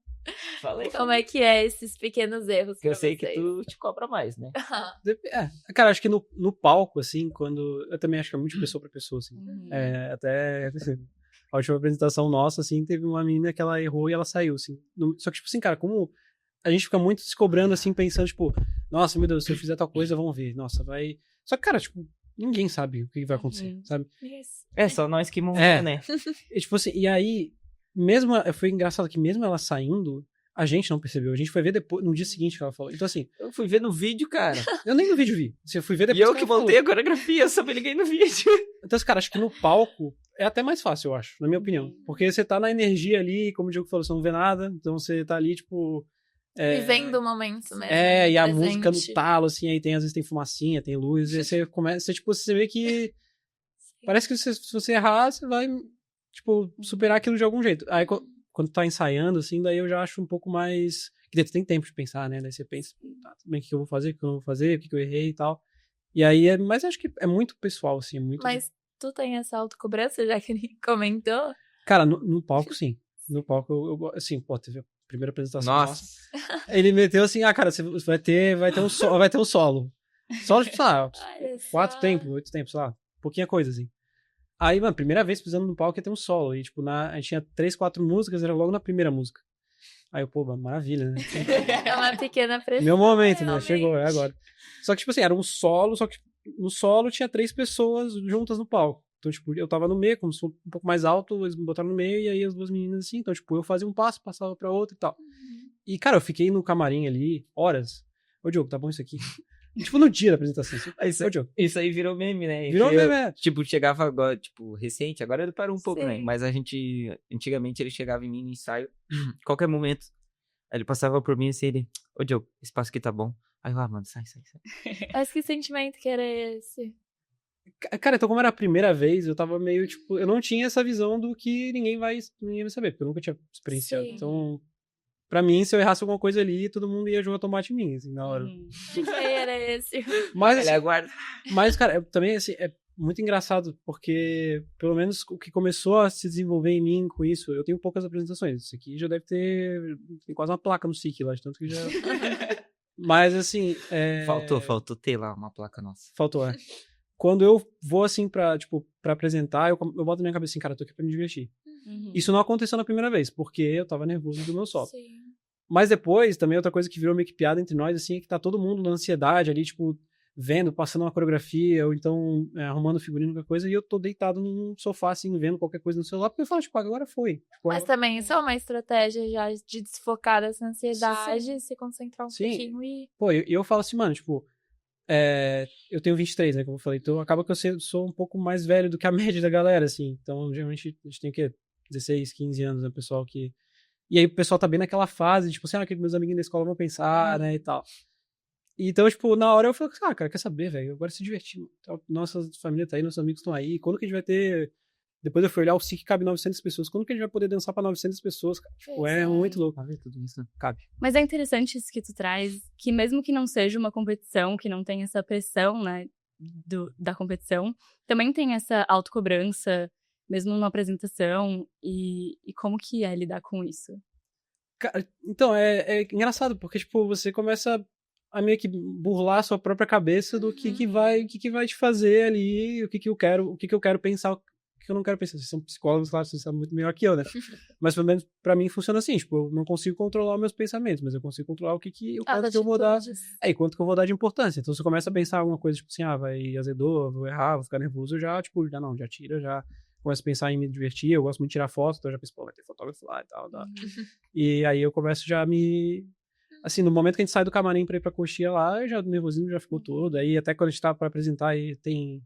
Falei. Como é que é esses pequenos erros Porque eu pra sei que vocês? tu te cobra mais, né? Cara, acho que no palco, assim, quando... Eu também acho que é muito de pessoa pra pessoa, assim. Uhum. Até a última apresentação nossa, assim, teve uma menina que ela errou e ela saiu, assim. Só que, tipo assim, cara, como a gente fica muito se cobrando, assim, pensando, tipo, nossa, meu Deus, se eu fizer tal coisa, vão ver. Nossa, vai... Só que, cara, tipo, ninguém sabe o que vai acontecer, Uhum. sabe? Isso. É só nós que montamos, É. né? E, tipo assim, e aí, mesmo... Foi engraçado que mesmo ela saindo, a gente não percebeu. A gente foi ver depois, no dia seguinte que ela falou. Então, assim, Eu fui ver no vídeo, cara. eu nem no vídeo vi. Assim, eu fui ver E depois eu que que ela falou. montei a coreografia, eu só me liguei no vídeo. Então, cara, acho que no palco é até mais fácil, eu acho, na minha opinião. Porque você tá na energia ali, como o Diogo falou, você não vê nada. Então você tá ali, tipo... Vivendo o momento mesmo. e a presente. música no talo, assim, aí às vezes tem fumacinha, tem luz, e aí você começa, tipo, você vê que parece que se você errar, você vai, tipo, superar aquilo de algum jeito. Aí quando tá ensaiando, assim, daí eu já acho um pouco mais... Que daí tu tem tempo de pensar, né? Daí você pensa, tá, tudo bem, o que eu vou fazer, o que eu não vou fazer, o que eu errei e tal. E aí, mas acho que é muito pessoal, assim, muito... Mas tu tem essa autocobrança, já que ele comentou? Cara, no palco, sim. No palco, eu assim, pô, teve a primeira apresentação Nossa. Ele meteu assim, cara, você vai ter um solo. Vai ter um solo. Solo, tipo, sei lá, Olha só. 8 tempos, sei lá. Pouquinha coisa, assim. Aí, mano, primeira vez pisando no palco ia ter um solo. E, tipo, a gente tinha 3, 4 músicas, era logo na primeira música. Aí eu, pô, maravilha, né? É uma pequena pressão. Meu momento, né? realmente. Chegou, é agora. Só que, tipo assim, era um solo, só que no solo tinha 3 pessoas juntas no palco. Então, tipo, eu tava no meio, como se fosse um pouco mais alto, eles me botaram no meio, e aí as duas meninas assim. Então, tipo, eu fazia um passo, passava pra outro e tal. E, cara, eu fiquei no camarim ali horas. Ô, Diogo, tá bom isso aqui? Tipo, no dia da apresentação. Ô, Diogo. Isso aí virou meme, né? Virou Que eu, meme, é. Tipo, chegava agora, tipo, recente, agora ele parou um pouco, né? Sim. Mas a gente, antigamente ele chegava em mim no ensaio, qualquer momento, aí ele passava por mim assim, ele, ô Diogo, esse espaço aqui tá bom. Aí eu, mano, sai. Mas que sentimento que era esse? Cara, então como era a primeira vez, eu tava meio, tipo... Eu não tinha essa visão do que ninguém vai saber, porque eu nunca tinha experienciado. Sim. Então, pra mim, se eu errasse alguma coisa ali, todo mundo ia jogar tomate em mim, assim, na hora. Uhum. Que era esse? Mas, Ele assim, aguarda. mas, cara, também, assim, é muito engraçado, porque, pelo menos, o que começou a se desenvolver em mim com isso, eu tenho poucas apresentações. Isso aqui já deve ter... Tem quase uma placa no SIC lá, de tanto que já... Mas, assim... Faltou ter lá uma placa nossa. Faltou, é. Quando eu vou, assim, pra apresentar, eu boto na minha cabeça assim, cara, eu tô aqui pra me divertir. Uhum. Isso não aconteceu na primeira vez, porque eu tava nervoso do meu solo. Sim. Mas depois, também outra coisa que virou meio que piada entre nós, assim, é que tá todo mundo na ansiedade ali, tipo, vendo, passando uma coreografia, ou então arrumando figurino, qualquer coisa, e eu tô deitado num sofá, assim, vendo qualquer coisa no celular, porque eu falo, tipo, agora foi. Tipo, Mas também isso é uma estratégia já de desfocar dessa ansiedade, se concentrar um Sim. pouquinho e... Pô, eu falo assim, mano, tipo, eu tenho 23, né, como eu falei, então acaba que eu sou um pouco mais velho do que a média da galera, assim, então geralmente a gente tem o quê? 16, 15 anos, né, pessoal que... E aí o pessoal tá bem naquela fase, tipo assim, o que meus amiguinhos da escola vão pensar, né, e tal. Então, tipo, na hora eu falei, cara, quer saber, velho, agora se divertir. Nossa família tá aí, nossos amigos estão aí, quando que a gente vai ter... Depois eu fui olhar, o SIC cabe 900 pessoas, quando que a gente vai poder dançar pra 900 pessoas, cara? Tipo, é muito louco. Tudo isso, né? Cabe. Mas é interessante isso que tu traz, que mesmo que não seja uma competição, que não tenha essa pressão, né, da competição, também tem essa autocobrança, mesmo numa apresentação, e como que é lidar com isso? Cara, então, é engraçado, porque, tipo, você começa a meio que burlar a sua própria cabeça do que vai te fazer ali, o que eu quero pensar, o que eu não quero pensar. Vocês são psicólogos, claro, vocês sabem muito melhor que eu, né? Mas, pelo menos, pra mim, funciona assim, tipo, eu não consigo controlar os meus pensamentos, mas eu consigo controlar o quanto que eu vou dar, e quanto que eu vou dar de importância. Então, você começa a pensar alguma coisa, tipo assim, vai azedou, vou errar, vou ficar nervoso, eu já, tipo, já tira, já começo a pensar em me divertir, eu gosto muito de tirar foto, então eu já penso, pô, vai ter fotógrafo lá e tal. E aí eu começo já a me... Assim, no momento que a gente sai do camarim pra ir pra coxinha lá, já o nervosismo já ficou todo. Aí até quando a gente tá pra apresentar, aí tem,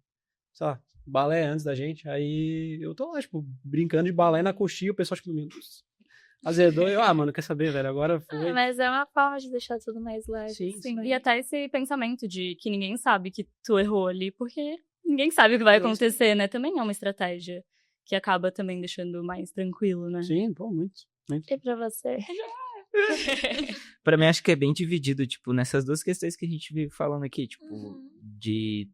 sei lá, balé antes da gente, aí eu tô lá, tipo, brincando de balé na coxinha, o pessoal, tipo, meu Deus, azedou. Eu, mano, quer saber, velho, agora foi. Mas é uma forma de deixar tudo mais leve. Sim. E até esse pensamento de que ninguém sabe que tu errou ali, porque ninguém sabe o que vai acontecer, né? Também é uma estratégia que acaba também deixando mais tranquilo, né? Sim, pô, muito. E pra você? Pra mim, acho que é bem dividido, tipo, nessas duas questões que a gente vive falando aqui, tipo, de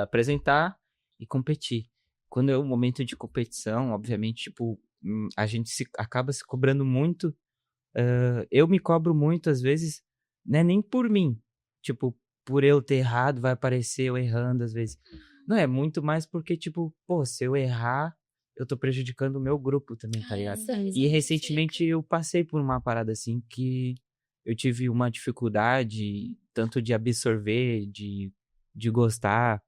apresentar e competir. Quando é o momento de competição, obviamente, tipo, a gente acaba se cobrando muito. Eu me cobro muito, às vezes, né, nem por mim. Tipo, por eu ter errado, vai aparecer eu errando, às vezes. Não, é muito mais porque, tipo, pô, se eu errar, eu tô prejudicando o meu grupo também, tá ligado? E recentemente eu passei por uma parada assim que eu tive uma dificuldade tanto de absorver, de gostar,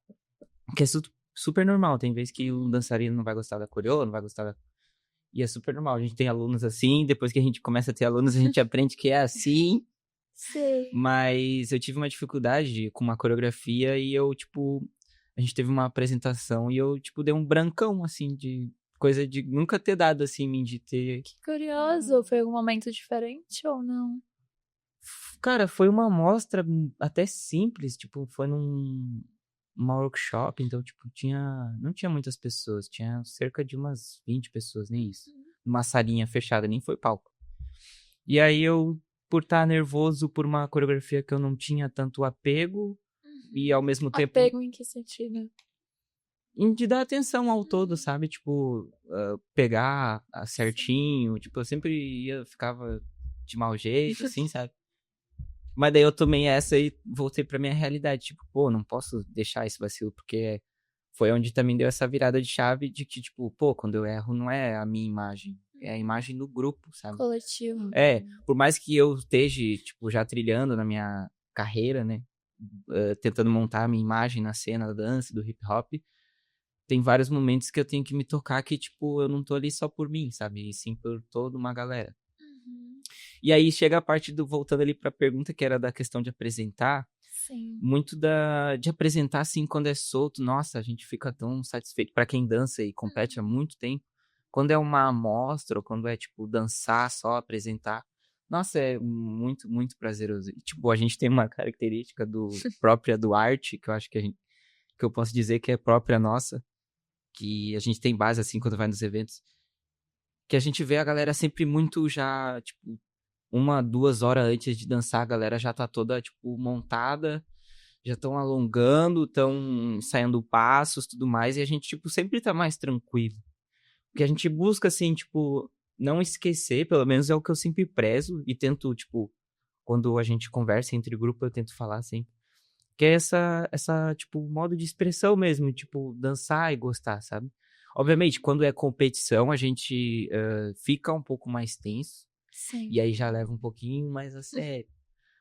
que é super normal. Tem vezes que um dançarino não vai gostar da coreo, não vai gostar da... E é super normal. A gente tem alunos assim, depois que a gente começa a ter alunos, a gente aprende que é assim. Sei. Mas eu tive uma dificuldade com uma coreografia e eu, tipo... A gente teve uma apresentação e eu, tipo, dei um brancão, assim, de coisa de nunca ter dado, assim, em mim, de ter... Que curioso. Foi algum momento diferente ou não? Cara, foi uma amostra até simples, tipo, foi numa workshop, então, tipo, não tinha muitas pessoas, tinha cerca de umas 20 pessoas, nem isso. Numa salinha fechada, nem foi palco. E aí eu, por estar nervoso por uma coreografia que eu não tinha tanto apego, e ao mesmo tempo... Apego em que sentido? De dar atenção ao todo, sabe? Tipo, pegar certinho. Tipo, eu sempre ficava de mau jeito, assim, sabe? Mas daí eu tomei essa e voltei pra minha realidade. Tipo, pô, não posso deixar esse vacilo, porque foi onde também deu essa virada de chave de que, tipo, pô, quando eu erro não é a minha imagem, é a imagem do grupo, sabe? Coletivo. Por mais que eu esteja, tipo, já trilhando na minha carreira, né? Tentando montar a minha imagem na cena da dança, do hip hop, tem vários momentos que eu tenho que me tocar que, tipo, eu não tô ali só por mim, sabe? E sim por toda uma galera. E aí chega a parte voltando ali pra pergunta que era da questão de apresentar, Sim. muito de apresentar, assim, quando é solto, nossa, a gente fica tão satisfeito. Pra quem dança e compete há muito tempo, quando é uma amostra, ou quando é, tipo, dançar só, apresentar, nossa, é muito, muito prazeroso. E, tipo, a gente tem uma característica própria do arte, que eu acho que eu posso dizer que é própria nossa, que a gente tem base, assim, quando vai nos eventos, que a gente vê a galera sempre muito já, tipo, 1-2 horas antes de dançar, a galera já tá toda, tipo, montada, já estão alongando, estão ensaiando passos, tudo mais, e a gente, tipo, sempre tá mais tranquilo. Porque a gente busca, assim, tipo, não esquecer, pelo menos é o que eu sempre prezo, e tento, tipo, quando a gente conversa entre grupo, eu tento falar sempre, que é essa, tipo, modo de expressão mesmo, tipo, dançar e gostar, sabe? Obviamente, quando é competição, a gente fica um pouco mais tenso, Sim. e aí já leva um pouquinho mais a sério.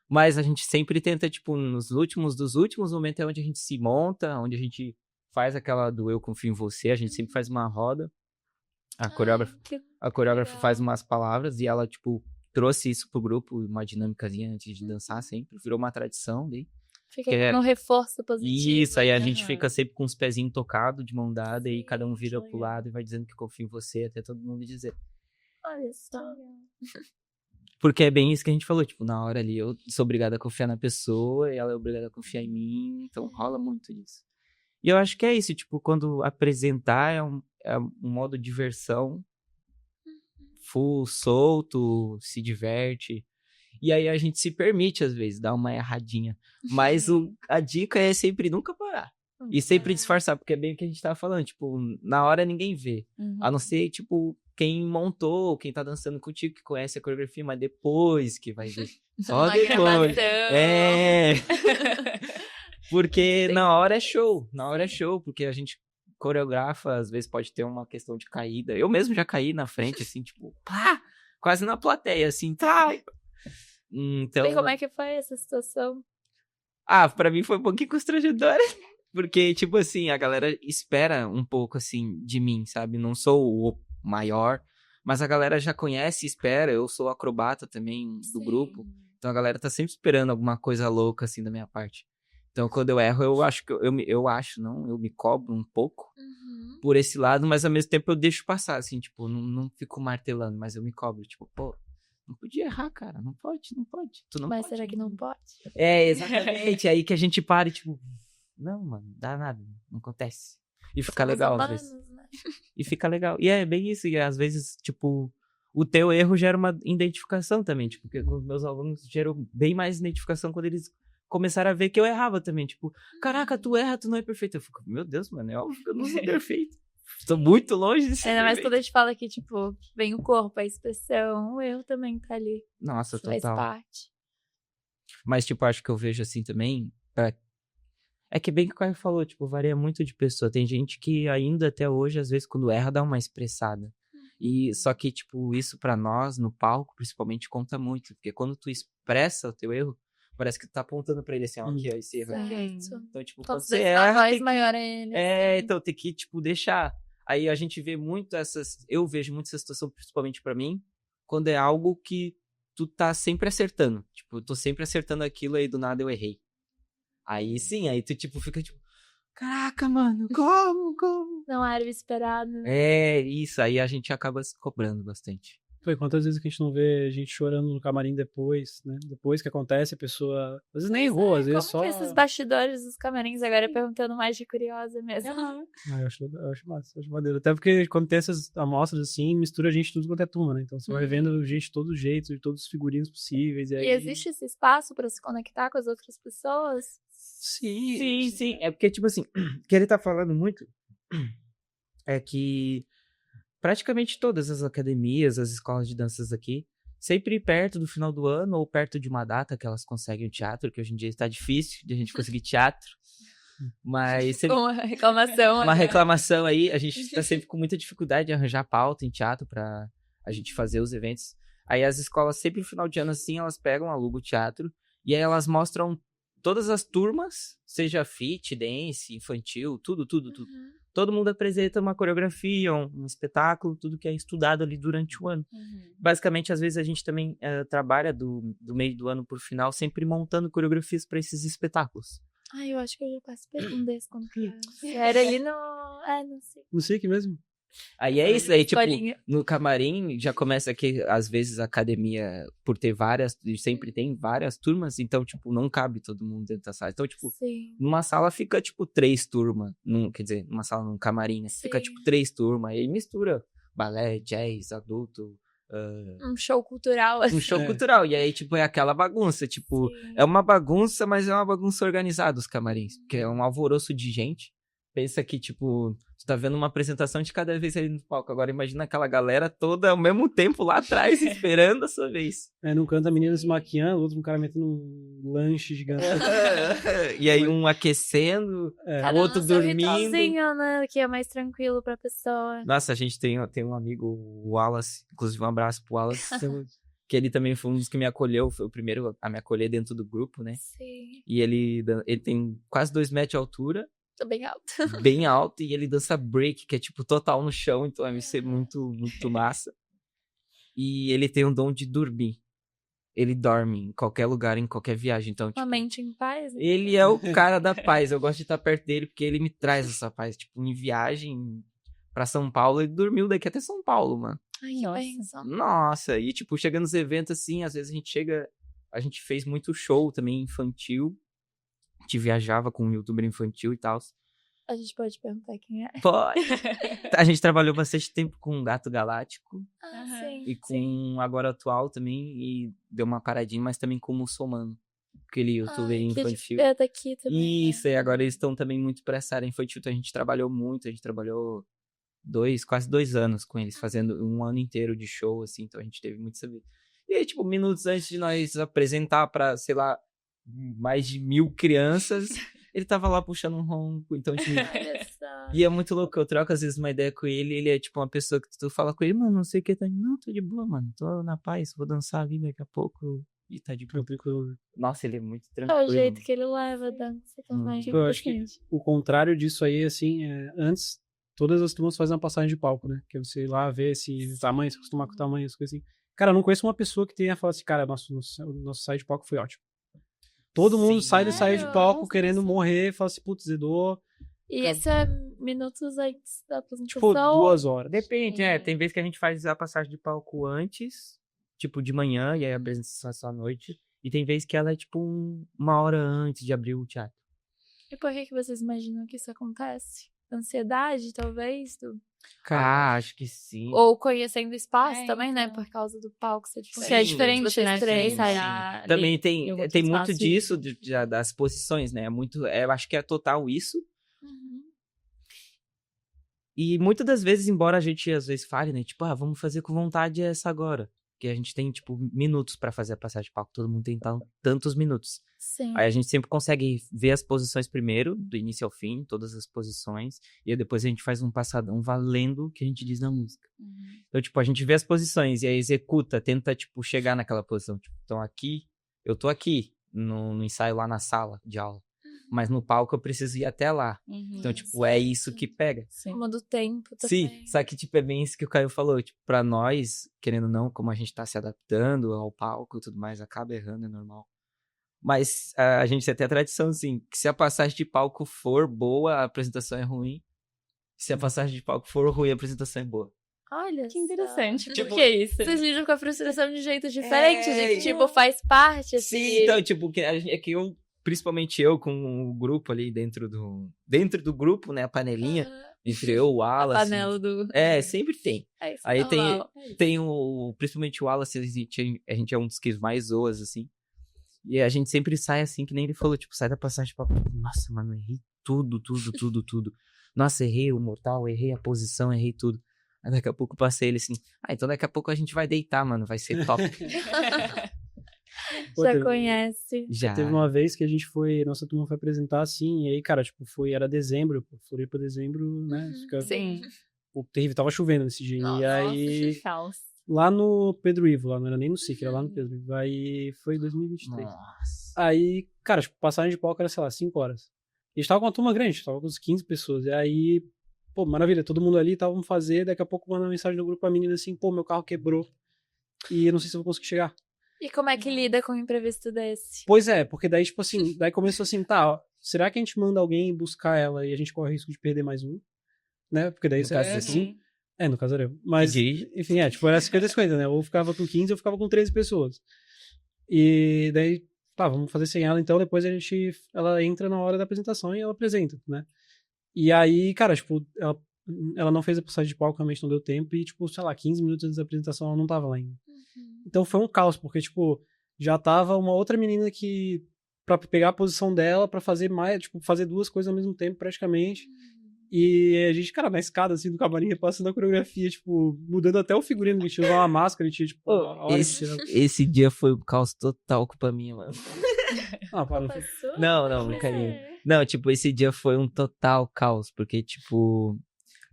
Mas a gente sempre tenta, tipo, nos últimos dos últimos momentos é onde a gente se monta, onde a gente faz aquela do eu confio em você, a gente sempre faz uma roda, a coreógrafa faz umas palavras e ela, tipo, trouxe isso pro grupo, uma dinâmicazinha antes de dançar sempre, virou uma tradição daí. Fica no reforço positivo. Isso, aí a gente fica sempre com os pezinhos tocados, de mão dada, e cada um vira pro lado e vai dizendo que confia em você, até todo mundo dizer. Olha só. Porque é bem isso que a gente falou, tipo, na hora ali eu sou obrigado a confiar na pessoa e ela é obrigada a confiar em mim, então rola muito isso. E eu acho que é isso, tipo, quando apresentar é um modo de diversão, full, solto, se diverte. E aí a gente se permite, às vezes, dar uma erradinha. Mas a dica é sempre nunca parar. E sempre disfarçar, porque é bem o que a gente tava falando, tipo, na hora ninguém vê. A não ser, tipo, quem montou, quem tá dançando contigo, que conhece a coreografia, mas depois que vai ver. Só depois. Porque na hora é show. Na hora é show, porque a gente coreografa, às vezes pode ter uma questão de caída. Eu mesmo já caí na frente, assim, tipo, pá, quase na plateia, assim, tá. Então... E como é que foi essa situação? Pra mim foi um pouquinho constrangedora. Porque, tipo assim, a galera espera um pouco, assim, de mim, sabe? Não sou o maior, mas a galera já conhece e espera. Eu sou acrobata também do grupo. Então a galera tá sempre esperando alguma coisa louca, assim, da minha parte. Então, quando eu erro, eu acho que eu me cobro um pouco por esse lado, mas ao mesmo tempo eu deixo passar, assim, tipo, não fico martelando, mas eu me cobro, tipo, pô, não podia errar, cara, não pode. Tu não Mas pode. será que não pode? Exatamente. Aí que a gente para e, tipo, não, mano, dá nada, não acontece. E fica legal, às vezes. Né? E fica legal. E é bem isso, e às vezes, tipo, o teu erro gera uma identificação também, tipo, porque com os meus alunos gerou bem mais identificação quando eles começaram a ver que eu errava também, tipo, caraca, tu erra, tu não é perfeito. Eu fico, meu Deus, mano, é óbvio que eu não sou perfeito. Tô muito longe de ser Ainda mais perfeito. quando a gente fala que, tipo, vem o corpo, a expressão, o erro também tá ali. Nossa, Faz total. parte. Mas, tipo, acho que eu vejo assim também. É que bem que o Caio falou, tipo, varia muito de pessoa. Tem gente que ainda até hoje, às vezes, quando erra, dá uma expressada. E só que, tipo, isso pra nós, no palco, principalmente, conta muito. Porque quando tu expressa o teu erro, parece que tu tá apontando pra ele assim, ó, aqui, ó, esse erro aqui. Certo. Então, tipo, Como quando se você desse uma erra, voz tem que... maior a ele. É, assim. então tem que, tipo, deixar. Aí a gente vê muito essas... Eu vejo muito essa situação, principalmente pra mim, quando é algo que tu tá sempre acertando. Tipo, eu tô sempre acertando aquilo, aí do nada eu errei. Aí sim, aí tu, tipo, fica tipo... Caraca, mano, como? Não era o esperado. É, isso, aí a gente acaba se cobrando bastante. Foi quantas vezes que a gente não vê gente chorando no camarim depois, né? Depois que acontece, a pessoa... Às vezes nem errou, às vezes Como só... que esses bastidores dos camarins, agora perguntando mais de curiosa mesmo. Eu acho massa, eu acho maneiro. Até porque quando tem essas amostras assim, mistura gente de tudo quanto é turma, né? Então você vai vendo gente de todos os jeitos, de todos os figurinos possíveis. E, aí... E existe esse espaço pra se conectar com as outras pessoas? Sim. Sim. É porque, tipo assim, o que ele tá falando muito é que praticamente todas as academias, as escolas de danças aqui, sempre perto do final do ano ou perto de uma data que elas conseguem o teatro, que hoje em dia está difícil de a gente conseguir teatro. Mas sempre Com uma reclamação. uma agora. reclamação aí, a gente tá sempre com muita dificuldade de arranjar pauta em teatro pra a gente fazer os eventos. Aí as escolas, sempre no final de ano assim, elas pegam, alugam o teatro, e aí elas mostram todas as turmas, seja fit, dance, infantil, tudo. Todo mundo apresenta uma coreografia, um espetáculo, tudo que é estudado ali durante o ano. Basicamente, às vezes a gente também trabalha do meio do ano pro final, sempre montando coreografias para esses espetáculos. Ai, eu acho que eu já participei de um desses quando criança. Era ali no... não sei. Não sei que mesmo. Aí é isso, aí tipo, Escolinha. no camarim já começa que às vezes a academia, por ter várias, sempre tem várias turmas, então tipo, não cabe todo mundo dentro da sala. Então tipo, Sim. numa sala fica tipo 3 turmas, quer dizer, numa sala, num camarim, né? Fica Sim. tipo 3 turmas, aí mistura balé, jazz, adulto, Um show cultural, assim. um show cultural, e aí tipo, é aquela bagunça, tipo, Sim. é uma bagunça, mas é uma bagunça organizada os camarins, porque é um alvoroço de gente. Pensa que, tipo, tu tá vendo uma apresentação de cada vez ali no palco. Agora imagina aquela galera toda ao mesmo tempo lá atrás, esperando a sua vez. Num canto a menina se maquiando, o outro um cara metendo um lanche gigante. E aí um aquecendo, o outro no seu dormindo. ritualzinho, né? Que é mais tranquilo pra pessoa. Nossa, a gente tem um amigo, o Wallace, inclusive um abraço pro Wallace, que ele também foi um dos que me acolheu, foi o primeiro a me acolher dentro do grupo, né? Sim. E ele tem quase 2 metros de altura, Tô bem alto. bem alto, e ele dança break, que é tipo total no chão, então vai ser muito, muito massa. E ele tem um dom de dormir. Ele dorme em qualquer lugar, em qualquer viagem, então, Uma tipo, mente em paz. ele é o cara da paz. Eu gosto de estar perto dele porque ele me traz essa paz. Tipo, em viagem pra São Paulo, ele dormiu daqui até São Paulo, mano. Ai, que Nossa. bênção. Nossa, e tipo, chega nos eventos assim, às vezes a gente fez muito show também infantil. A gente viajava com um youtuber infantil e tal. A gente pode perguntar quem é. Pode. A gente trabalhou bastante tempo com o Gato Galáctico Sim. e com Agora Atual também, e deu uma paradinha, mas também com o Muçulmano, aquele youtuber infantil. É daqui também. Isso, e agora eles estão também muito pra essa área infantil, então a gente trabalhou muito, a gente trabalhou quase 2 anos com eles, fazendo um ano inteiro de show, assim, então a gente teve muito saber. E aí, tipo, minutos antes de nós apresentar pra, sei lá, mais de 1000 crianças, ele tava lá puxando um ronco, então, tipo... Olha só. E é muito louco, eu troco às vezes uma ideia com ele é tipo uma pessoa que tu fala com ele, mano, não sei o que, tá... Não, tô de boa, mano, tô na paz, vou dançar ali daqui a pouco e tá de boa. Nossa, ele é muito É tranquilo. o jeito que ele leva a dança também. Eu acho que o contrário disso aí, assim, antes, todas as turmas fazem uma passagem de palco, né? Que é você ir lá ver se tamanho, se acostumar com o tamanho, as coisas assim. Cara, eu não conheço uma pessoa que tenha falado assim, cara, nosso sair de palco foi ótimo. Todo mundo sai de palco Nossa, querendo sim. morrer, fala assim, putz, Zedô. E isso é minutos antes da apresentação? Tipo, 2 horas. Depende, tem vezes que a gente faz a passagem de palco antes, tipo de manhã, e aí a apresentação é só à noite. E tem vezes que ela é tipo 1 hora antes de abrir o teatro. E por que vocês imaginam que isso acontece? Ansiedade, talvez? Ah, acho que sim. Ou conhecendo o espaço também, né? então. Por causa do palco ser diferente. Que é Sim, diferente, vocês né? treinam. Você ensaiar ali Também em tem algum muito espaço. disso, das posições, né? Eu acho que é total isso. Uhum. E muitas das vezes, embora a gente às vezes fale, né? Tipo, vamos fazer com vontade essa agora. Porque a gente tem, tipo, minutos pra fazer a passagem de palco. Todo mundo tem tantos minutos. Sim. Aí a gente sempre consegue ver as posições primeiro, do início ao fim, todas as posições. E aí depois a gente faz um passadão valendo o que a gente diz na música. Então, tipo, a gente vê as posições e aí executa, tenta, tipo, chegar naquela posição. Tipo, então aqui, eu tô aqui no ensaio lá na sala de aula. Mas no palco eu preciso ir até lá. Então, tipo, é isso que pega. Sim. Como do tempo Sim, também. só que, tipo, é bem isso que o Caio falou. Tipo, pra nós, querendo ou não, como a gente tá se adaptando ao palco e tudo mais, acaba errando, é normal. Mas a gente tem até a tradição, assim, que se a passagem de palco for boa, a apresentação é ruim. Se a passagem de palco for ruim, a apresentação é boa. Olha Que interessante. Tipo, Por que isso? Vocês lidam com a frustração de jeitos diferentes, É, de que, tipo, faz parte, assim. Sim, então, tipo, é que eu, principalmente eu, com o grupo ali dentro do grupo, né, a panelinha, entre eu, o A Wallace. panela do... Sempre tem. É isso, Aí normal. tem principalmente o Wallace, a gente é um dos que mais zoas, assim. E a gente sempre sai assim, que nem ele falou, tipo, sai da passagem de palco. Nossa, mano, errei tudo. Nossa, errei o mortal, errei a posição, errei tudo. Aí daqui a pouco passei ele assim, então daqui a pouco a gente vai deitar, mano, vai ser top. Pô, Já conhece. Já. Teve uma vez que nossa turma foi apresentar assim, e aí, cara, tipo, era dezembro, pô, Floripa dezembro, né? Sim. O terrível, tava chovendo nesse dia. Nossa, e aí, Que caos. lá no Pedro Ivo, lá não era nem no SIC, era lá no Pedro Ivo. Aí foi 2023. Nossa. Aí, cara, tipo, passagem de palco era, sei lá, 5 horas. E a gente tava com uma turma grande, tava com uns 15 pessoas. E aí, pô, maravilha, todo mundo ali, tava vamos fazer. Daqui a pouco manda uma mensagem no grupo pra menina assim, pô, meu carro quebrou. E eu não sei se eu vou conseguir chegar. E como é que lida com um imprevisto desse? Pois é, porque daí, tipo assim, daí começou assim, tá, ó, será que a gente manda alguém buscar ela e a gente corre o risco de perder mais um? Né? Porque daí No isso caso, é assim. assim. No caso era eu. Mas, dirige. enfim, tipo, era 50-50, né? Ou ficava com 15 ou ficava com 13 pessoas. E daí, tá, vamos fazer sem ela, então depois ela entra na hora da apresentação e ela apresenta, né? E aí, cara, tipo, ela não fez a passagem de palco, realmente não deu tempo, e, tipo, sei lá, 15 minutos antes da apresentação ela não tava lá ainda. Então foi um caos, porque, tipo, já tava uma outra menina que, pra pegar a posição dela, pra fazer mais, tipo, fazer duas coisas ao mesmo tempo, praticamente. E a gente, cara, na escada, assim, do camarim, repassando a coreografia, tipo, mudando até o figurino, a gente usava uma máscara, a gente, tipo, a hora de tirar. Esse dia foi um caos total culpa minha, mano. Para, não. Passou? Não, brincadeira. Não, tipo, esse dia foi um total caos, porque, tipo...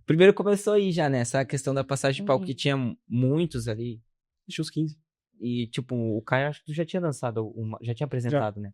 Primeiro começou aí já, né? Essa questão da passagem de palco, que tinha muitos ali. Deixa os 15. E, tipo, o Caio, acho que tu já tinha dançado, já tinha apresentado, né?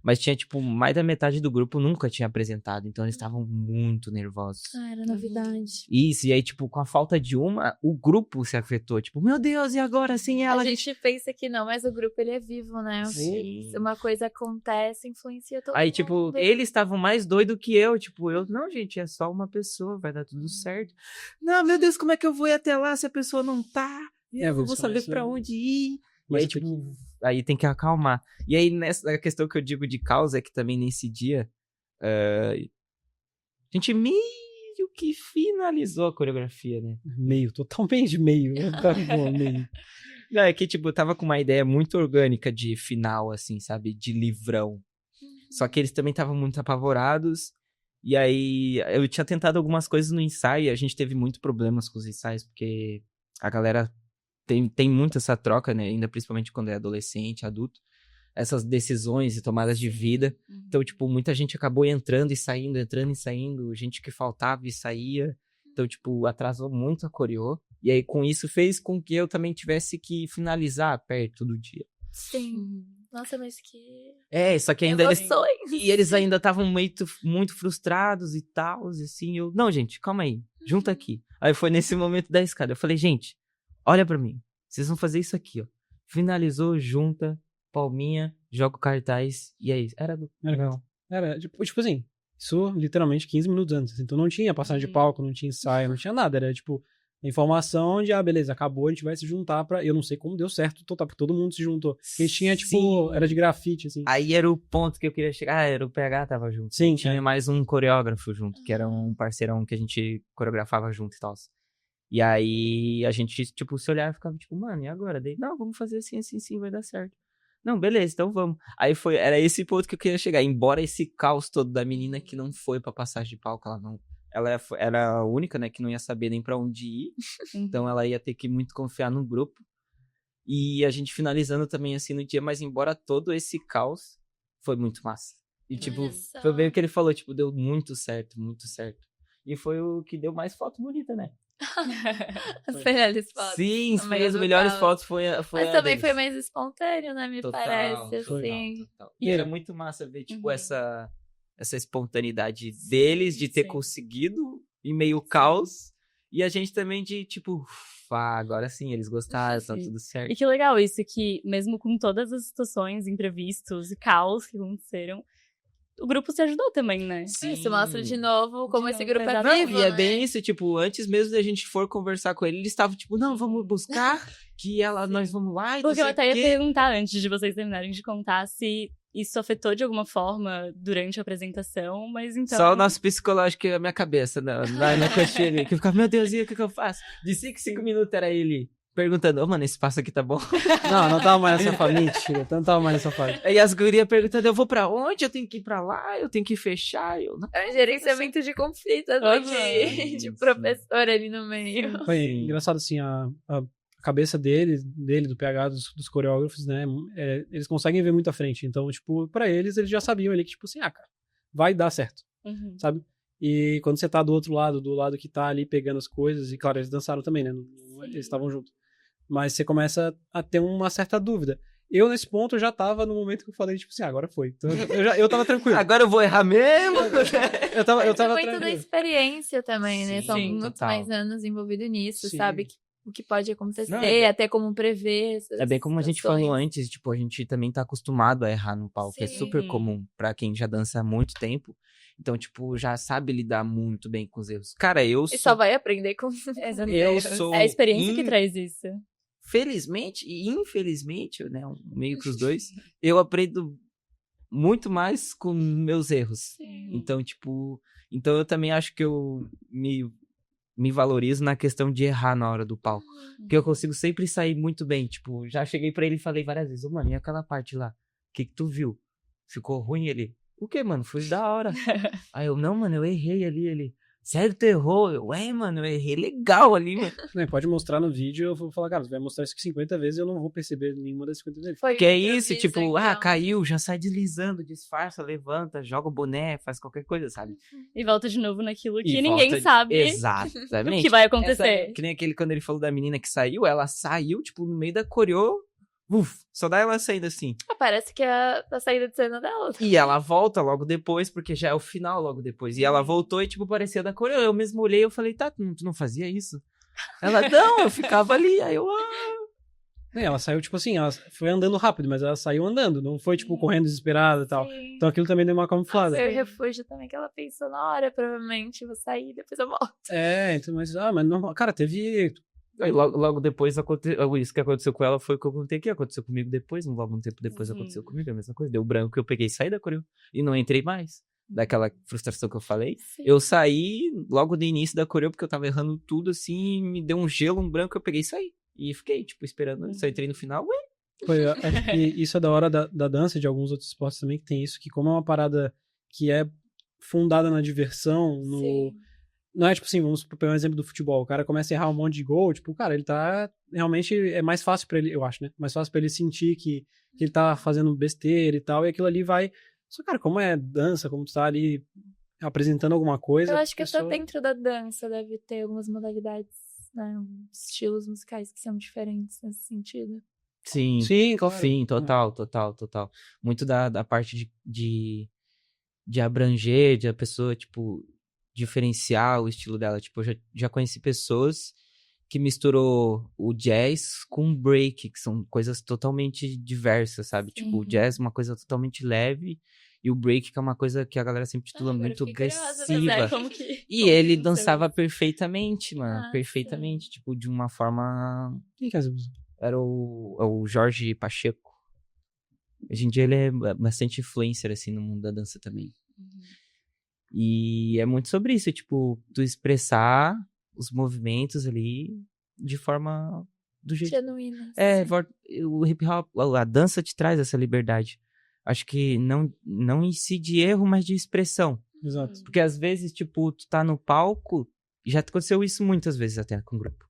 Mas tinha, tipo, mais da metade do grupo nunca tinha apresentado. Então eles estavam muito nervosos. Era novidade. Isso, e aí, tipo, com a falta de uma, o grupo se afetou. Tipo, meu Deus, e agora sem ela? A gente pensa que não, mas o grupo ele é vivo, né? Sim. Se uma coisa acontece, influencia todo Aí, mundo. tipo, eles estavam mais doidos que eu. Tipo, não, gente, é só uma pessoa, vai dar tudo certo. Não, meu Deus, como é que eu vou ir até lá se a pessoa não tá? Eu não vou saber pra onde ir. Mas E aí, tipo, aí tem que acalmar. E aí, nessa questão que eu digo de causa, é que também nesse dia, a gente meio que finalizou a coreografia, né? Meio, totalmente meio. Tá bom, meio. Não, é que, tipo, eu tava com uma ideia muito orgânica de final, assim, sabe? De livrão. Só que eles também estavam muito apavorados. E aí, eu tinha tentado algumas coisas no ensaio e a gente teve muitos problemas com os ensaios, porque a galera tem muito essa troca, né? Ainda principalmente quando é adolescente, adulto. Essas decisões e tomadas de vida. Então, tipo, muita gente acabou entrando e saindo. Gente que faltava e saía. Então, tipo, atrasou muito a coreô. E aí, com isso, fez com que eu também tivesse que finalizar perto do dia. Sim. Nossa, mas que... Só que ainda emoções. E eles ainda estavam muito frustrados e tal, assim. Não, gente, calma aí. Junta aqui. Aí foi nesse momento da escada. Eu falei, gente, olha pra mim. Vocês vão fazer isso aqui, ó. Finalizou, junta, palminha, joga o cartaz. E é isso. Era legal. Era, tipo assim, isso literalmente 15 minutos antes. Então não tinha passagem de palco, não tinha ensaio, não tinha nada. Era, tipo, a informação de, beleza, acabou, a gente vai se juntar pra... Eu não sei como deu certo total, porque todo mundo se juntou. Porque tinha, tipo, Sim. era de grafite, assim. Aí era o ponto que eu queria chegar. Era o PH tava junto. Sim. Tinha mais um coreógrafo junto, que era um parceirão que a gente coreografava junto e tal. E aí a gente, tipo, se olhava e ficava, tipo, mano, e agora? Daí, não, vamos fazer assim, assim, sim, vai dar certo. Não, beleza, então vamos. Aí era esse ponto que eu queria chegar. Embora esse caos todo da menina que não foi pra passagem de palco, ela era a única, né, que não ia saber nem pra onde ir. Então ela ia ter que muito confiar no grupo. E a gente finalizando também assim no dia, mas embora todo esse caos, foi muito massa. E tipo, Olha só. foi bem o que ele falou, tipo, deu muito certo, muito certo. E foi o que deu mais foto bonita, né? As melhores fotos. Sim, no foi meio as do melhores caos. fotos, foi Mas a também deles. foi mais espontâneo, né? Me Total, parece, total, assim. total. E era muito massa ver, tipo, Uhum. essa espontaneidade deles de ter sim. conseguido em meio caos. E a gente também de, tipo, agora sim, eles gostaram, tá Sim. tudo certo. E que legal isso, que mesmo com todas as situações, imprevistos e caos que aconteceram, o grupo se ajudou também, né? Isso mostra de novo como De esse novo, grupo é exatamente. vivo, E é né? bem isso, tipo, antes mesmo da gente for conversar com ele, eles estavam, tipo, não, vamos buscar, que nós vamos lá e Porque não eu sei até o ia quê. perguntar, antes de vocês terminarem de contar, se isso afetou de alguma forma durante a apresentação, mas então... Só o nosso psicológico e a minha cabeça na coxinha ali, que eu ficava, meu Deus, e o que eu faço? De 5 minutos era ele perguntando, mano, esse espaço aqui tá bom? Não tava mais nessa fase. Mentira, não tava mais nessa fase. Aí as gurias perguntando, eu vou pra onde? Eu tenho que ir pra lá? Eu tenho que fechar? Eu, não. É um gerenciamento de conflito, assim, de professor ali no meio. Foi Sim. engraçado, assim, a cabeça dele, do PH, dos coreógrafos, né? Eles conseguem ver muito à frente. Então, tipo, pra eles já sabiam ali que, tipo assim, cara, vai dar certo, Uhum. sabe? E quando você tá do outro lado, do lado que tá ali pegando as coisas, e claro, eles dançaram também, né? Eles estavam juntos. Mas você começa a ter uma certa dúvida. Eu, nesse ponto, já tava no momento que eu falei, tipo assim, agora foi. Então, eu tava tranquilo. Agora eu vou errar mesmo? Eu tava Mas é muito tranquilo. da experiência também, né? Sim, São sim, muitos total. mais anos envolvidos nisso, Sim. sabe? O que pode acontecer, Não, é até como prever essas É bem como a gente situações. falou antes, tipo, a gente também tá acostumado a errar no palco. É Sim. super comum pra quem já dança há muito tempo. Então, tipo, já sabe lidar muito bem com os erros. Cara, eu E sou... só vai aprender com Eu sou... É a experiência que traz isso. Felizmente e infelizmente, né, meio que os dois, eu aprendo muito mais com meus erros. Sim. Então, tipo... Então, eu também acho que eu me valorizo na questão de errar na hora do palco. Porque eu consigo sempre sair muito bem. Tipo, já cheguei pra ele e falei várias vezes, mano, e aquela parte lá? O que tu viu? Ficou ruim? Ele, o que, mano? Foi da hora. Aí eu, não, mano, eu errei ali. Ele, sério, tu errou? Eu, mano, eu errei legal ali, mano. Né, pode mostrar no vídeo, eu vou falar, cara, você vai mostrar isso 50 vezes, eu não vou perceber nenhuma das 50 vezes. Foi Que é improviso, isso, tipo, então. caiu, já sai deslizando, disfarça, levanta, joga o boné, faz qualquer coisa, sabe? E volta de novo naquilo que E ninguém volta- sabe Exatamente. o que vai acontecer. Que nem aquele quando ele falou da menina que saiu, ela saiu, tipo, no meio da coreô, só dá ela saindo assim. Parece que é a saída de cena dela. E ela volta logo depois, porque já é o final logo depois. E ela voltou e, tipo, parecia da coreô. Eu mesmo olhei e falei, tá, tu não fazia isso? Ela, não, eu ficava ali. Aí eu, Né, ela saiu, tipo assim, ela foi andando rápido, mas ela saiu andando, não foi, tipo, correndo desesperada e tal. Sim. Então aquilo também deu uma camuflada. Foi o refúgio também que ela pensou na hora, provavelmente. Vou sair, depois eu volto. Então, mas normal. Cara, teve. Aí logo depois, isso que aconteceu com ela foi o que eu contei que aconteceu comigo depois, logo um tempo depois aconteceu comigo, a mesma coisa. Deu branco que eu peguei e saí da coreô e não entrei mais. Daquela frustração que eu falei. Sim. Eu saí logo do início da coreô, porque eu tava errando tudo, assim, me deu um gelo, um branco, eu peguei e saí. E fiquei, tipo, esperando, só entrei no final, Acho que isso é da hora da dança, de alguns outros esportes também, que tem isso, que como é uma parada que é fundada na diversão, Sim. não é tipo assim, vamos pegar um exemplo do futebol, o cara começa a errar um monte de gol, tipo, cara, ele tá, realmente, é mais fácil pra ele, eu acho, né, mais fácil pra ele sentir que ele tá fazendo besteira e tal, e aquilo ali vai, só, cara, como é dança, como tu tá ali apresentando alguma coisa... Eu acho que pessoa... até dentro da dança deve ter algumas modalidades, né? Estilos musicais que são diferentes nesse sentido. Sim, claro. sim, total. Muito da parte de abranger, de a pessoa, tipo, diferenciar o estilo dela. Tipo, eu já conheci pessoas que misturou o jazz com o break, que são coisas totalmente diversas, sabe? Sim. Tipo, o jazz é uma coisa totalmente leve e o break que é uma coisa que a galera sempre titula Agora muito fiquei curiosa pra agressiva. saber Como que... E como ele que dançava funciona? perfeitamente, mano. Nossa. Perfeitamente. Tipo, de uma forma... Quem que é essa pessoa? Era o Jorge Pacheco. Hoje em dia ele é bastante influencer, assim, no mundo da dança também. E é muito sobre isso, tipo, tu expressar os movimentos ali de forma do jeito. Genuína. O hip hop, a dança te traz essa liberdade. Acho que não em si de erro, mas de expressão. Exato. Porque às vezes, tipo, tu tá no palco, já aconteceu isso muitas vezes até com o grupo.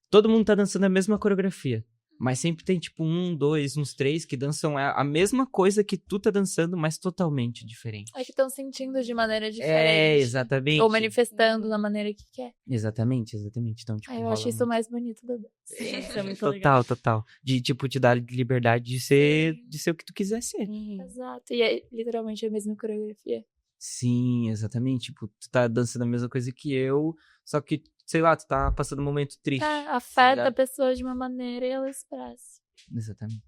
Todo mundo tá dançando a mesma coreografia, mas sempre tem, tipo, 1, 2, uns 3 que dançam a mesma coisa que tu tá dançando, mas totalmente diferente. É que estão sentindo de maneira diferente. Exatamente. Ou manifestando da maneira que quer. Exatamente. Então, tipo, Eu acho isso mais bonito da dança. Sim, isso é muito legal. Total. De, tipo, te dar liberdade de ser o que tu quiser ser. Exato. E é literalmente a mesma coreografia. Sim, exatamente. Tipo, tu tá dançando a mesma coisa que eu, só que, sei lá, tu tá passando um momento triste. Afeta a pessoa de uma maneira e ela expressa. Exatamente.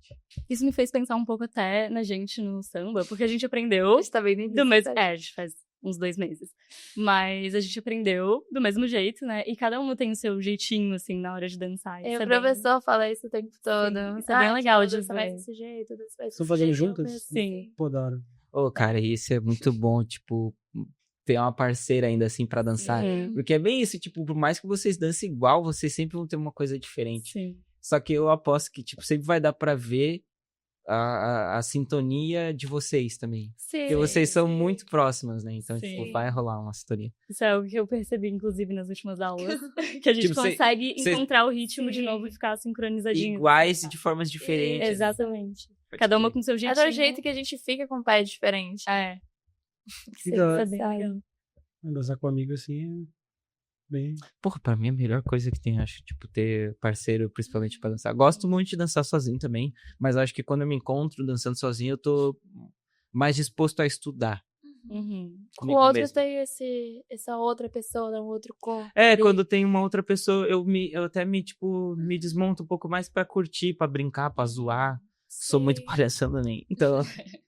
Isso me fez pensar um pouco até na gente no samba, porque a gente aprendeu A gente tá bem no início, do mesmo... tá? a gente faz uns 2 meses. Mas a gente aprendeu do mesmo jeito, né? E cada um tem o seu jeitinho, assim, na hora de dançar. E Isso o é bem- professor fala isso o tempo todo. Sim, isso é bem legal de dança mais ver. desse jeito, dança mais Estão desse fazendo jeito, juntas? eu penso Sim. Pô, da hora. Ô, cara, isso é muito bom, tipo, ter uma parceira ainda assim pra dançar. Sim. Porque é bem isso, tipo, por mais que vocês dancem igual, vocês sempre vão ter uma coisa diferente. Sim. Só que eu aposto que, tipo, sempre vai dar pra ver a sintonia de vocês também. Sim. Porque vocês são muito próximas, né? Então, Sim. tipo, vai rolar uma sintonia. Isso é algo que eu percebi, inclusive, nas últimas aulas. Que a gente Tipo, consegue cê- encontrar o ritmo de Sim. novo e ficar sincronizadinho. Iguais e de formas diferentes. né? Exatamente. Pode Cada uma crer. com seu É jeitinho. do jeito que a gente fica com o pai diferente. É. Que Isso da hora. é bem legal. Dançar com amigo assim é bem. Porra, pra mim é a melhor coisa que tem, acho, tipo, ter parceiro, principalmente pra dançar. Gosto muito de dançar sozinho também, mas acho que quando eu me encontro dançando sozinho, eu tô mais disposto a estudar. Uhum. O comigo outro mesmo. tem essa outra pessoa, um outro corpo. Quando tem uma outra pessoa, eu até me desmonto um pouco mais pra curtir, pra brincar, pra zoar. Sou muito Sim. palhação também. Então,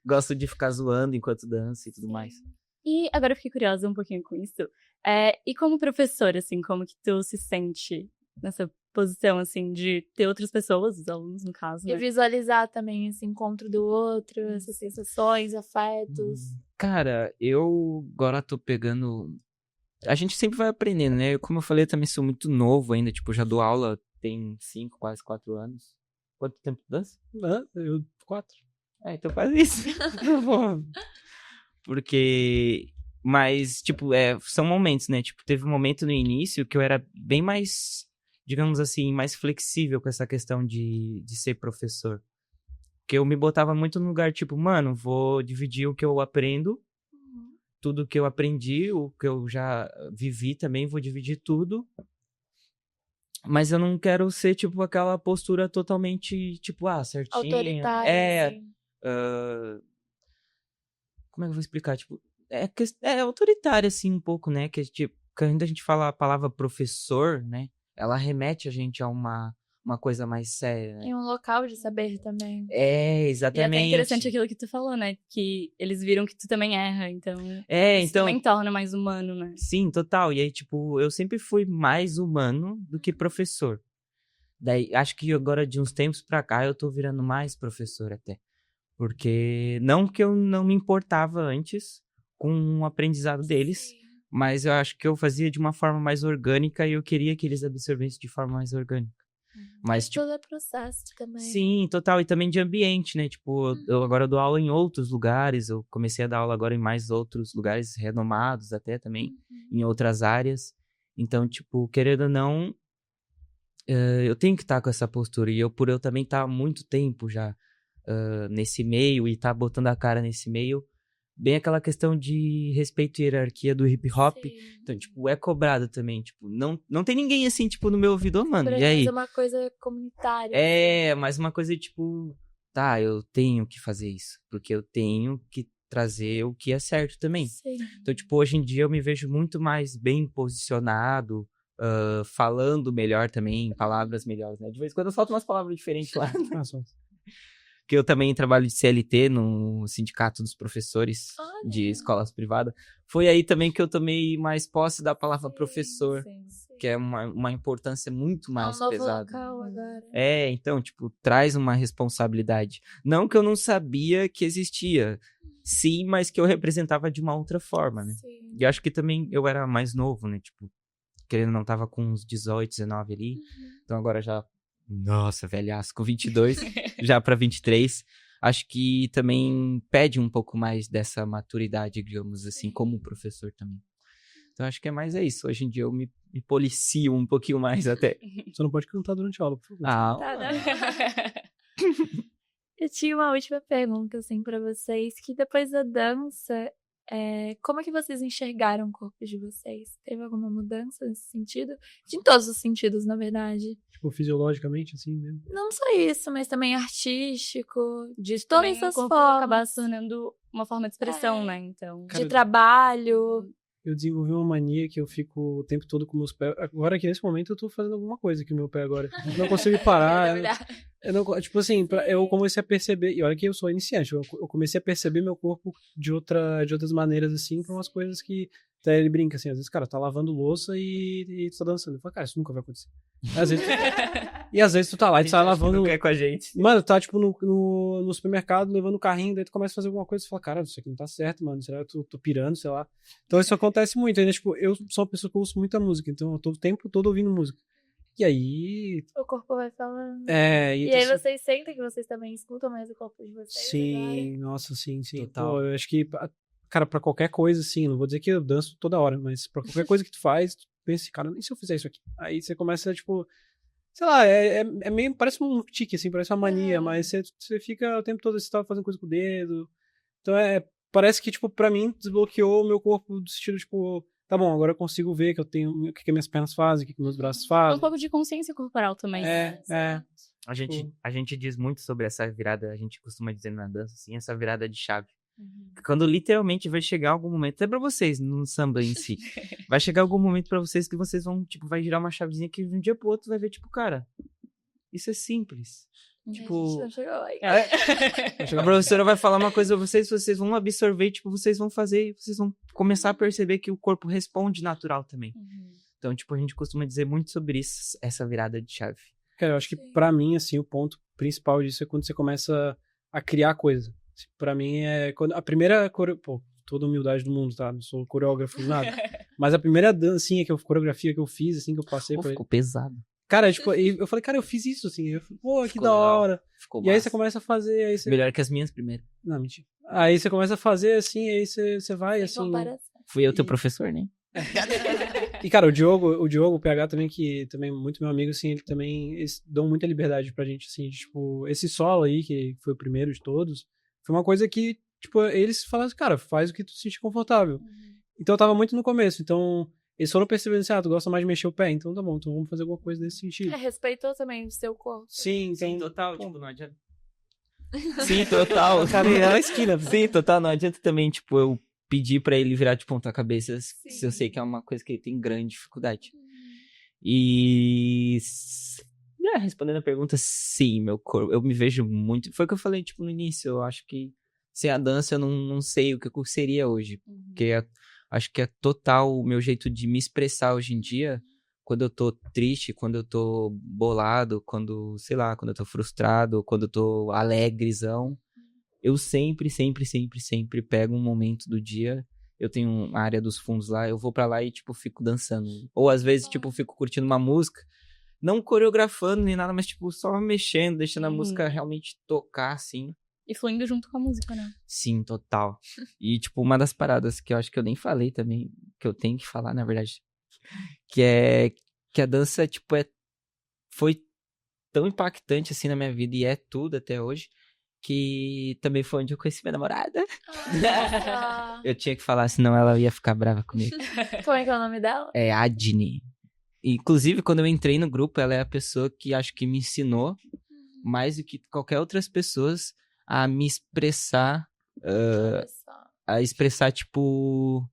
gosto de ficar zoando enquanto danço e tudo mais. E agora eu fiquei curiosa um pouquinho com isso. E como professor, assim, como que tu se sente nessa posição, assim, de ter outras pessoas, os alunos, no caso, E né? visualizar também esse encontro do outro, essas sensações, afetos. Cara, eu agora tô pegando... A gente sempre vai aprendendo, né? Como eu falei, eu também sou muito novo ainda. Tipo, já dou aula tem 5, quase 4 anos. Quanto tempo tu dança? Eu 4. Então faz isso. Porque... Mas, tipo, são momentos, né? Tipo, teve um momento no início que eu era bem mais, digamos assim, mais flexível com essa questão de ser professor. Porque eu me botava muito no lugar, tipo, mano, vou dividir o que eu aprendo, tudo que eu aprendi, o que eu já vivi também, vou dividir tudo. Mas eu não quero ser, tipo, aquela postura totalmente, tipo, certinha. Autoritária. Assim. Como é que eu vou explicar? Tipo, é autoritária, assim, um pouco, né? Que, tipo, quando a gente fala a palavra professor, né? Ela remete a gente a uma coisa mais séria, né? E um local de saber também. E é Exatamente. até interessante aquilo que tu falou, né? Que eles viram que tu também erra, então... Isso então... também torna mais humano, né? Sim, total. E aí, tipo, eu sempre fui mais humano do que professor. Daí, acho que agora, de uns tempos pra cá, eu tô virando mais professor até. Porque, não que eu não me importava antes com o aprendizado deles, Sim. mas eu acho que eu fazia de uma forma mais orgânica e eu queria que eles absorvessem de forma mais orgânica. Mas, tipo, Tudo é processo também. sim, total. E também de ambiente, né? Tipo, eu agora dou aula em outros lugares. Eu comecei a dar aula agora em mais outros lugares renomados até também, em outras áreas. Então, tipo, querendo ou não, eu tenho que estar com essa postura. E por eu também estar há muito tempo já nesse meio e estar botando a cara nesse meio, bem aquela questão de respeito e hierarquia do hip hop. Sim. Então, tipo, é cobrado também. Tipo, não tem ninguém assim, tipo, no meu ouvido, mano, Pra e aí? fazer uma coisa comunitária. Mas uma coisa tipo, tá, eu tenho que fazer isso, porque eu tenho que trazer o que é certo também. Sim. Então, tipo, hoje em dia eu me vejo muito mais bem posicionado, falando melhor também, palavras melhores, né? De vez em quando eu solto umas palavras diferentes lá. Que eu também trabalho de CLT no Sindicato dos Professores de escolas privadas. Foi aí também que eu tomei mais posse da palavra professor, Sim. que é uma importância muito mais pesada. Local agora. Então, tipo, traz uma responsabilidade. Não que eu não sabia que existia, sim, mas que eu representava de uma outra forma, né? Sim. E acho que também eu era mais novo, né? Tipo, querendo ou não, tava com uns 18, 19 ali. Então agora já, nossa, velhaço, com 22, já pra 23. Acho que também pede um pouco mais dessa maturidade, digamos assim, como professor também. Então acho que é mais isso. Hoje em dia eu me policio um pouquinho mais até. Você não pode cantar durante a aula, por favor. Ah, Tá, eu tinha uma última pergunta, assim, pra vocês, que depois da dança, como é que vocês enxergaram o corpo de vocês? Teve alguma mudança nesse sentido? Em todos os sentidos, na verdade. Tipo, fisiologicamente, assim mesmo. Não só isso, mas também artístico, De todas também essas o corpo formas. acabar se tornando uma forma de expressão, né? Então. Cara, de trabalho. Eu desenvolvi uma mania que eu fico o tempo todo com meus pés. Agora que nesse momento eu tô fazendo alguma coisa com o meu pé agora. Eu não consigo parar. Eu não, tipo assim, eu comecei a perceber, e olha que eu sou iniciante, eu comecei a perceber meu corpo de outras maneiras, assim, pra umas coisas que até ele brinca, assim, às vezes, cara, tá lavando louça e tu tá dançando. Eu falo, cara, isso nunca vai acontecer. Às vezes tu tá lá e tu tá lavando. Não quer com a gente. Mano, tá tipo no supermercado levando o carrinho, daí tu começa a fazer alguma coisa e fala, cara, isso aqui não tá certo, mano. Será que eu tô pirando, sei lá. Então isso acontece muito. Ainda, tipo, eu sou uma pessoa que ouço muita música, então eu tô o tempo todo ouvindo música. E aí. O corpo vai falando. E aí vocês sentem que vocês também escutam mais o corpo de vocês? Sim, nossa, sim. Total. Pô, eu acho que, cara, pra qualquer coisa, assim, não vou dizer que eu danço toda hora, mas pra qualquer coisa que tu faz, tu pensa, cara, e se eu fizer isso aqui? Aí você começa, tipo. Sei lá, é meio. Parece um tique, assim, parece uma mania, mas você fica o tempo todo, você tá fazendo coisa com o dedo. Então parece que, tipo, pra mim, desbloqueou o meu corpo do sentido, tipo, tá bom, agora eu consigo ver que eu tenho. O que minhas pernas fazem, o que meus braços Um fazem. pouco de consciência corporal também. A gente diz muito sobre essa virada, a gente costuma dizer na dança, assim, essa virada de chave. Quando literalmente vai chegar algum momento, até pra vocês, no samba em si, vai chegar algum momento pra vocês que vocês vão, tipo, vai girar uma chavezinha que de um dia pro outro vai ver, tipo, cara, isso é simples. Tipo, Não chegou aí. a professora vai falar uma coisa pra vocês vão absorver, tipo, vocês vão fazer, vocês vão começar a perceber que o corpo responde natural também. Então, tipo, a gente costuma dizer muito sobre isso, essa virada de chave. Cara, eu acho que pra mim, assim, o ponto principal disso é quando você começa a criar coisa. Pra mim é quando a primeira pô, toda a humildade do mundo, tá? Não sou coreógrafo de nada. Mas a primeira dancinha coreografia que eu fiz, assim, que eu passei pra ele. Ficou pesado. Cara, tipo, eu falei, cara, eu fiz isso, assim. Eu falei, pô, que Ficou da legal. hora. Ficou E aí massa. você começa a fazer, aí você... Melhor que as minhas primeiro. Não, mentira. Aí você começa a fazer, assim, aí você vai, assim... Comparação. Fui eu teu professor, né? E, cara, o Diogo, o PH também, que também muito meu amigo, assim, eles dão muita liberdade pra gente, assim, de, tipo, esse solo aí, que foi o primeiro de todos, foi uma coisa que, tipo, eles falaram assim, cara, faz o que tu se sentir confortável. Então eu tava muito no começo, então eles foram percebendo assim, tu gosta mais de mexer o pé, então tá bom, então vamos fazer alguma coisa nesse sentido. Respeitou também o seu corpo. Sim, então... total, tipo, não adianta. Sim, total. Cara, é na esquina. Sim, total, não adianta também, tipo, eu pedir pra ele virar de ponta cabeça se eu sei que é uma coisa que ele tem grande dificuldade. E... respondendo a pergunta, sim, meu corpo, eu me vejo muito... Foi o que eu falei, tipo, no início, eu acho que sem a dança eu não sei o que eu seria hoje. Porque acho que é total o meu jeito de me expressar hoje em dia, quando eu tô triste, quando eu tô bolado, quando, sei lá, quando eu tô frustrado, quando eu tô alegrezão, eu sempre pego um momento do dia, eu tenho uma área dos fundos lá, eu vou pra lá e, tipo, fico dançando. Ou às vezes, tipo, fico curtindo uma música, não coreografando nem nada, mas, tipo, só mexendo, deixando a música realmente tocar, assim. E fluindo junto com a música, né? Sim, total. E, tipo, uma das paradas que eu acho que eu nem falei também, que eu tenho que falar, na verdade, que é que a dança, tipo, foi tão impactante, assim, na minha vida, e é tudo até hoje, que também foi onde eu conheci minha namorada. Eu tinha que falar, senão ela ia ficar brava comigo. Como é que é o nome dela? É Adne. Inclusive, quando eu entrei no grupo, ela é a pessoa que acho que me ensinou, mais do que qualquer outras pessoas, a me expressar, a expressar, tipo,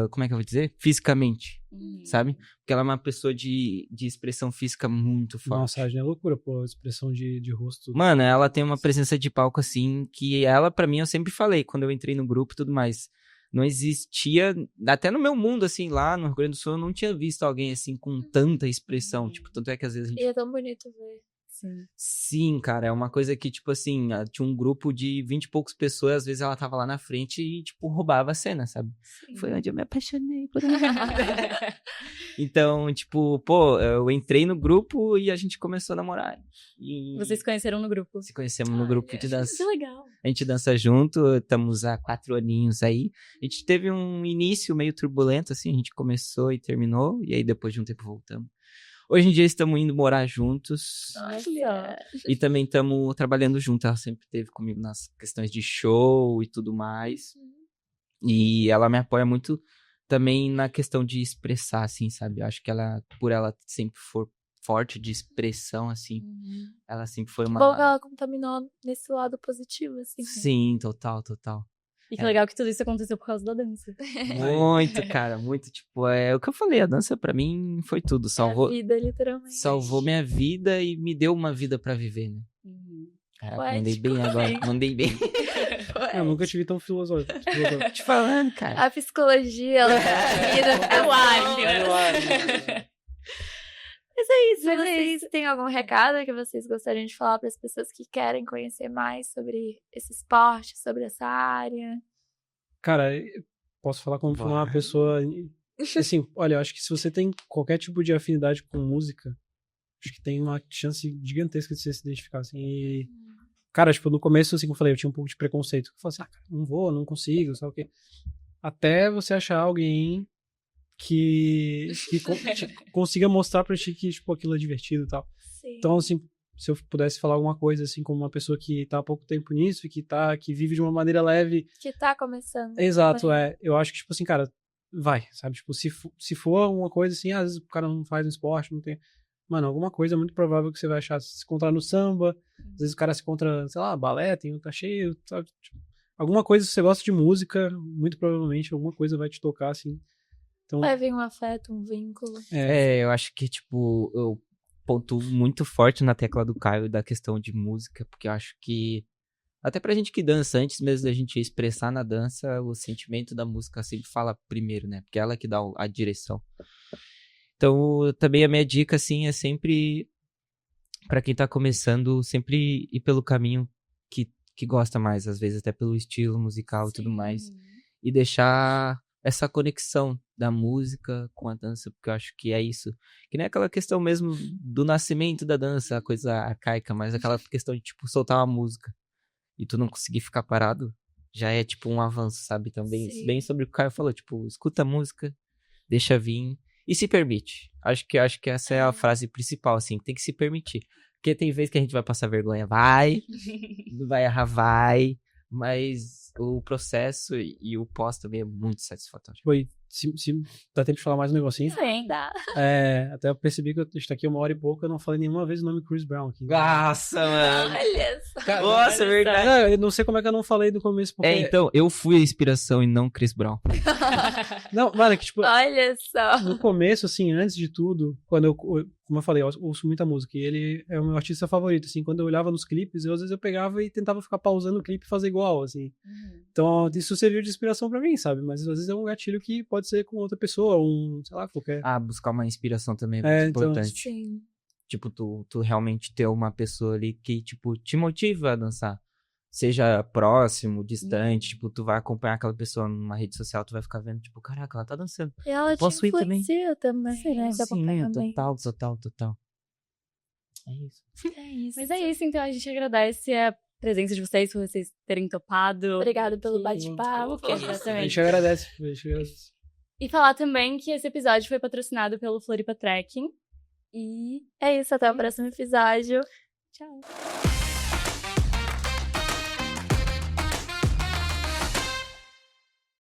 como é que eu vou dizer? Fisicamente, sabe? Porque ela é uma pessoa de expressão física muito forte. Nossa, a é loucura, pô, a expressão de rosto. Mano, ela tem uma presença de palco, assim, que ela, pra mim, eu sempre falei, quando eu entrei no grupo e tudo mais, não existia, até no meu mundo, assim, lá no Rio Grande do Sul, eu não tinha visto alguém, assim, com tanta expressão, tipo, tanto é que às vezes a gente... E é tão bonito ver. Sim. Sim, cara, é uma coisa que, tipo assim, tinha um grupo de 20 e poucas pessoas, às vezes ela tava lá na frente e, tipo, roubava a cena, sabe? Foi onde eu me apaixonei por ela. Então, tipo, pô, eu entrei no grupo e a gente começou a namorar. E Vocês se conheceram no grupo? se conhecemos no grupo de Que dança. legal. A gente dança junto, estamos há 4 aninhos aí. A gente teve um início meio turbulento, assim, a gente começou e terminou, e aí depois de um tempo voltamos. Hoje em dia estamos indo morar juntos Olha. e também estamos trabalhando junto. Ela sempre esteve comigo nas questões de show e tudo mais. E ela me apoia muito também na questão de expressar, assim, sabe? Eu acho que ela, por ela sempre for forte de expressão, assim, ela sempre foi uma... Bom que ela contaminou nesse lado positivo, assim. Sim, total. E que legal que tudo isso aconteceu por causa da dança. Muito, cara, muito, tipo, é o que eu falei, a dança pra mim foi tudo, É a vida, literalmente. salvou minha vida e me deu uma vida pra viver, né? Caraca, mandei Poético. bem agora, mandei bem. Eu nunca tive tão filosófico. Te falando, cara. A psicologia, ela tá vida, Eu acho. Mas é isso, vocês têm algum recado que vocês gostariam de falar para as pessoas que querem conhecer mais sobre esse esporte, sobre essa área? Cara, eu posso falar como uma Vai. pessoa... Assim, olha, eu acho que se você tem qualquer tipo de afinidade com música, acho que tem uma chance gigantesca de você se identificar, assim. E, cara, tipo, no começo, assim, como eu falei, eu tinha um pouco de preconceito. Eu falei assim, cara, não vou, não consigo, sabe o quê? Até você achar alguém que consiga mostrar pra ti que, tipo, aquilo é divertido e tal. Sim. Então, assim, se eu pudesse falar alguma coisa, assim, como uma pessoa que tá há pouco tempo nisso e que vive de uma maneira leve. Que tá começando. Exato, eu acho que, tipo assim, cara, vai, sabe? Tipo, se for uma coisa assim, às vezes o cara não faz um esporte, não tem... Mano, alguma coisa é muito provável que você vai achar. Se encontrar no samba, às vezes o cara se encontra, sei lá, balé, tá cheio, sabe? Tipo, alguma coisa, se você gosta de música, muito provavelmente alguma coisa vai te tocar, assim. Então, Vai vir um afeto, um vínculo. Eu acho que, tipo, eu pontuo muito forte na tecla do Caio da questão de música, porque eu acho que, até pra gente que dança, antes mesmo da gente expressar na dança, o sentimento da música sempre fala primeiro, né? Porque ela que dá a direção. Então, também a minha dica, assim, é sempre, pra quem tá começando, sempre ir pelo caminho que gosta mais, às vezes até pelo estilo musical e tudo mais, e deixar essa conexão da música com a dança, porque eu acho que é isso. Que nem aquela questão mesmo do nascimento da dança, a coisa arcaica, mas aquela questão de, tipo, soltar uma música e tu não conseguir ficar parado, já é, tipo, um avanço, sabe? Também, Sim. bem sobre o que o Caio falou, tipo, escuta a música, deixa vir e se permite. Acho que essa é a frase principal, assim, tem que se permitir. Porque tem vezes que a gente vai passar vergonha, vai errar, vai, mas o processo e o pós também é muito satisfatório. tipo, aí, se dá tempo de falar mais um negocinho. Sim, dá. Até eu percebi que a gente tá aqui 1h30, eu não falei nenhuma vez o nome Chris Brown aqui. Nossa, mano. Olha só. Cara, Nossa, é verdade. não, eu não sei como é que eu não falei no começo, porque... Então, eu fui a inspiração e não Chris Brown. Não, mano, é que, tipo, Olha só. no começo, assim, antes de tudo, como eu falei, eu ouço muita música, e ele é o meu artista favorito, assim, quando eu olhava nos clipes, às vezes eu pegava e tentava ficar pausando o clipe e fazer igual, assim. Então, isso serviu de inspiração pra mim, sabe? Mas às vezes é um gatilho que pode ser com outra pessoa, sei lá, qualquer... Buscar uma inspiração também é muito então, importante. Sim. Tipo, tu realmente ter uma pessoa ali que, tipo, te motiva a dançar. Seja próximo, distante, tipo, tu vai acompanhar aquela pessoa numa rede social, tu vai ficar vendo, tipo, caraca, ela tá dançando. E ela te Posso ir também? influencia também, né? Esse Sim, acompanhamento. total. É isso. É isso. Mas é isso, então a gente agradece a presença de vocês, por vocês terem topado. Obrigada pelo Que- bate-papo. A Exatamente. gente agradece. E falar também que esse episódio foi patrocinado pelo Floripa Trekking. E é isso, até o próximo episódio. Tchau.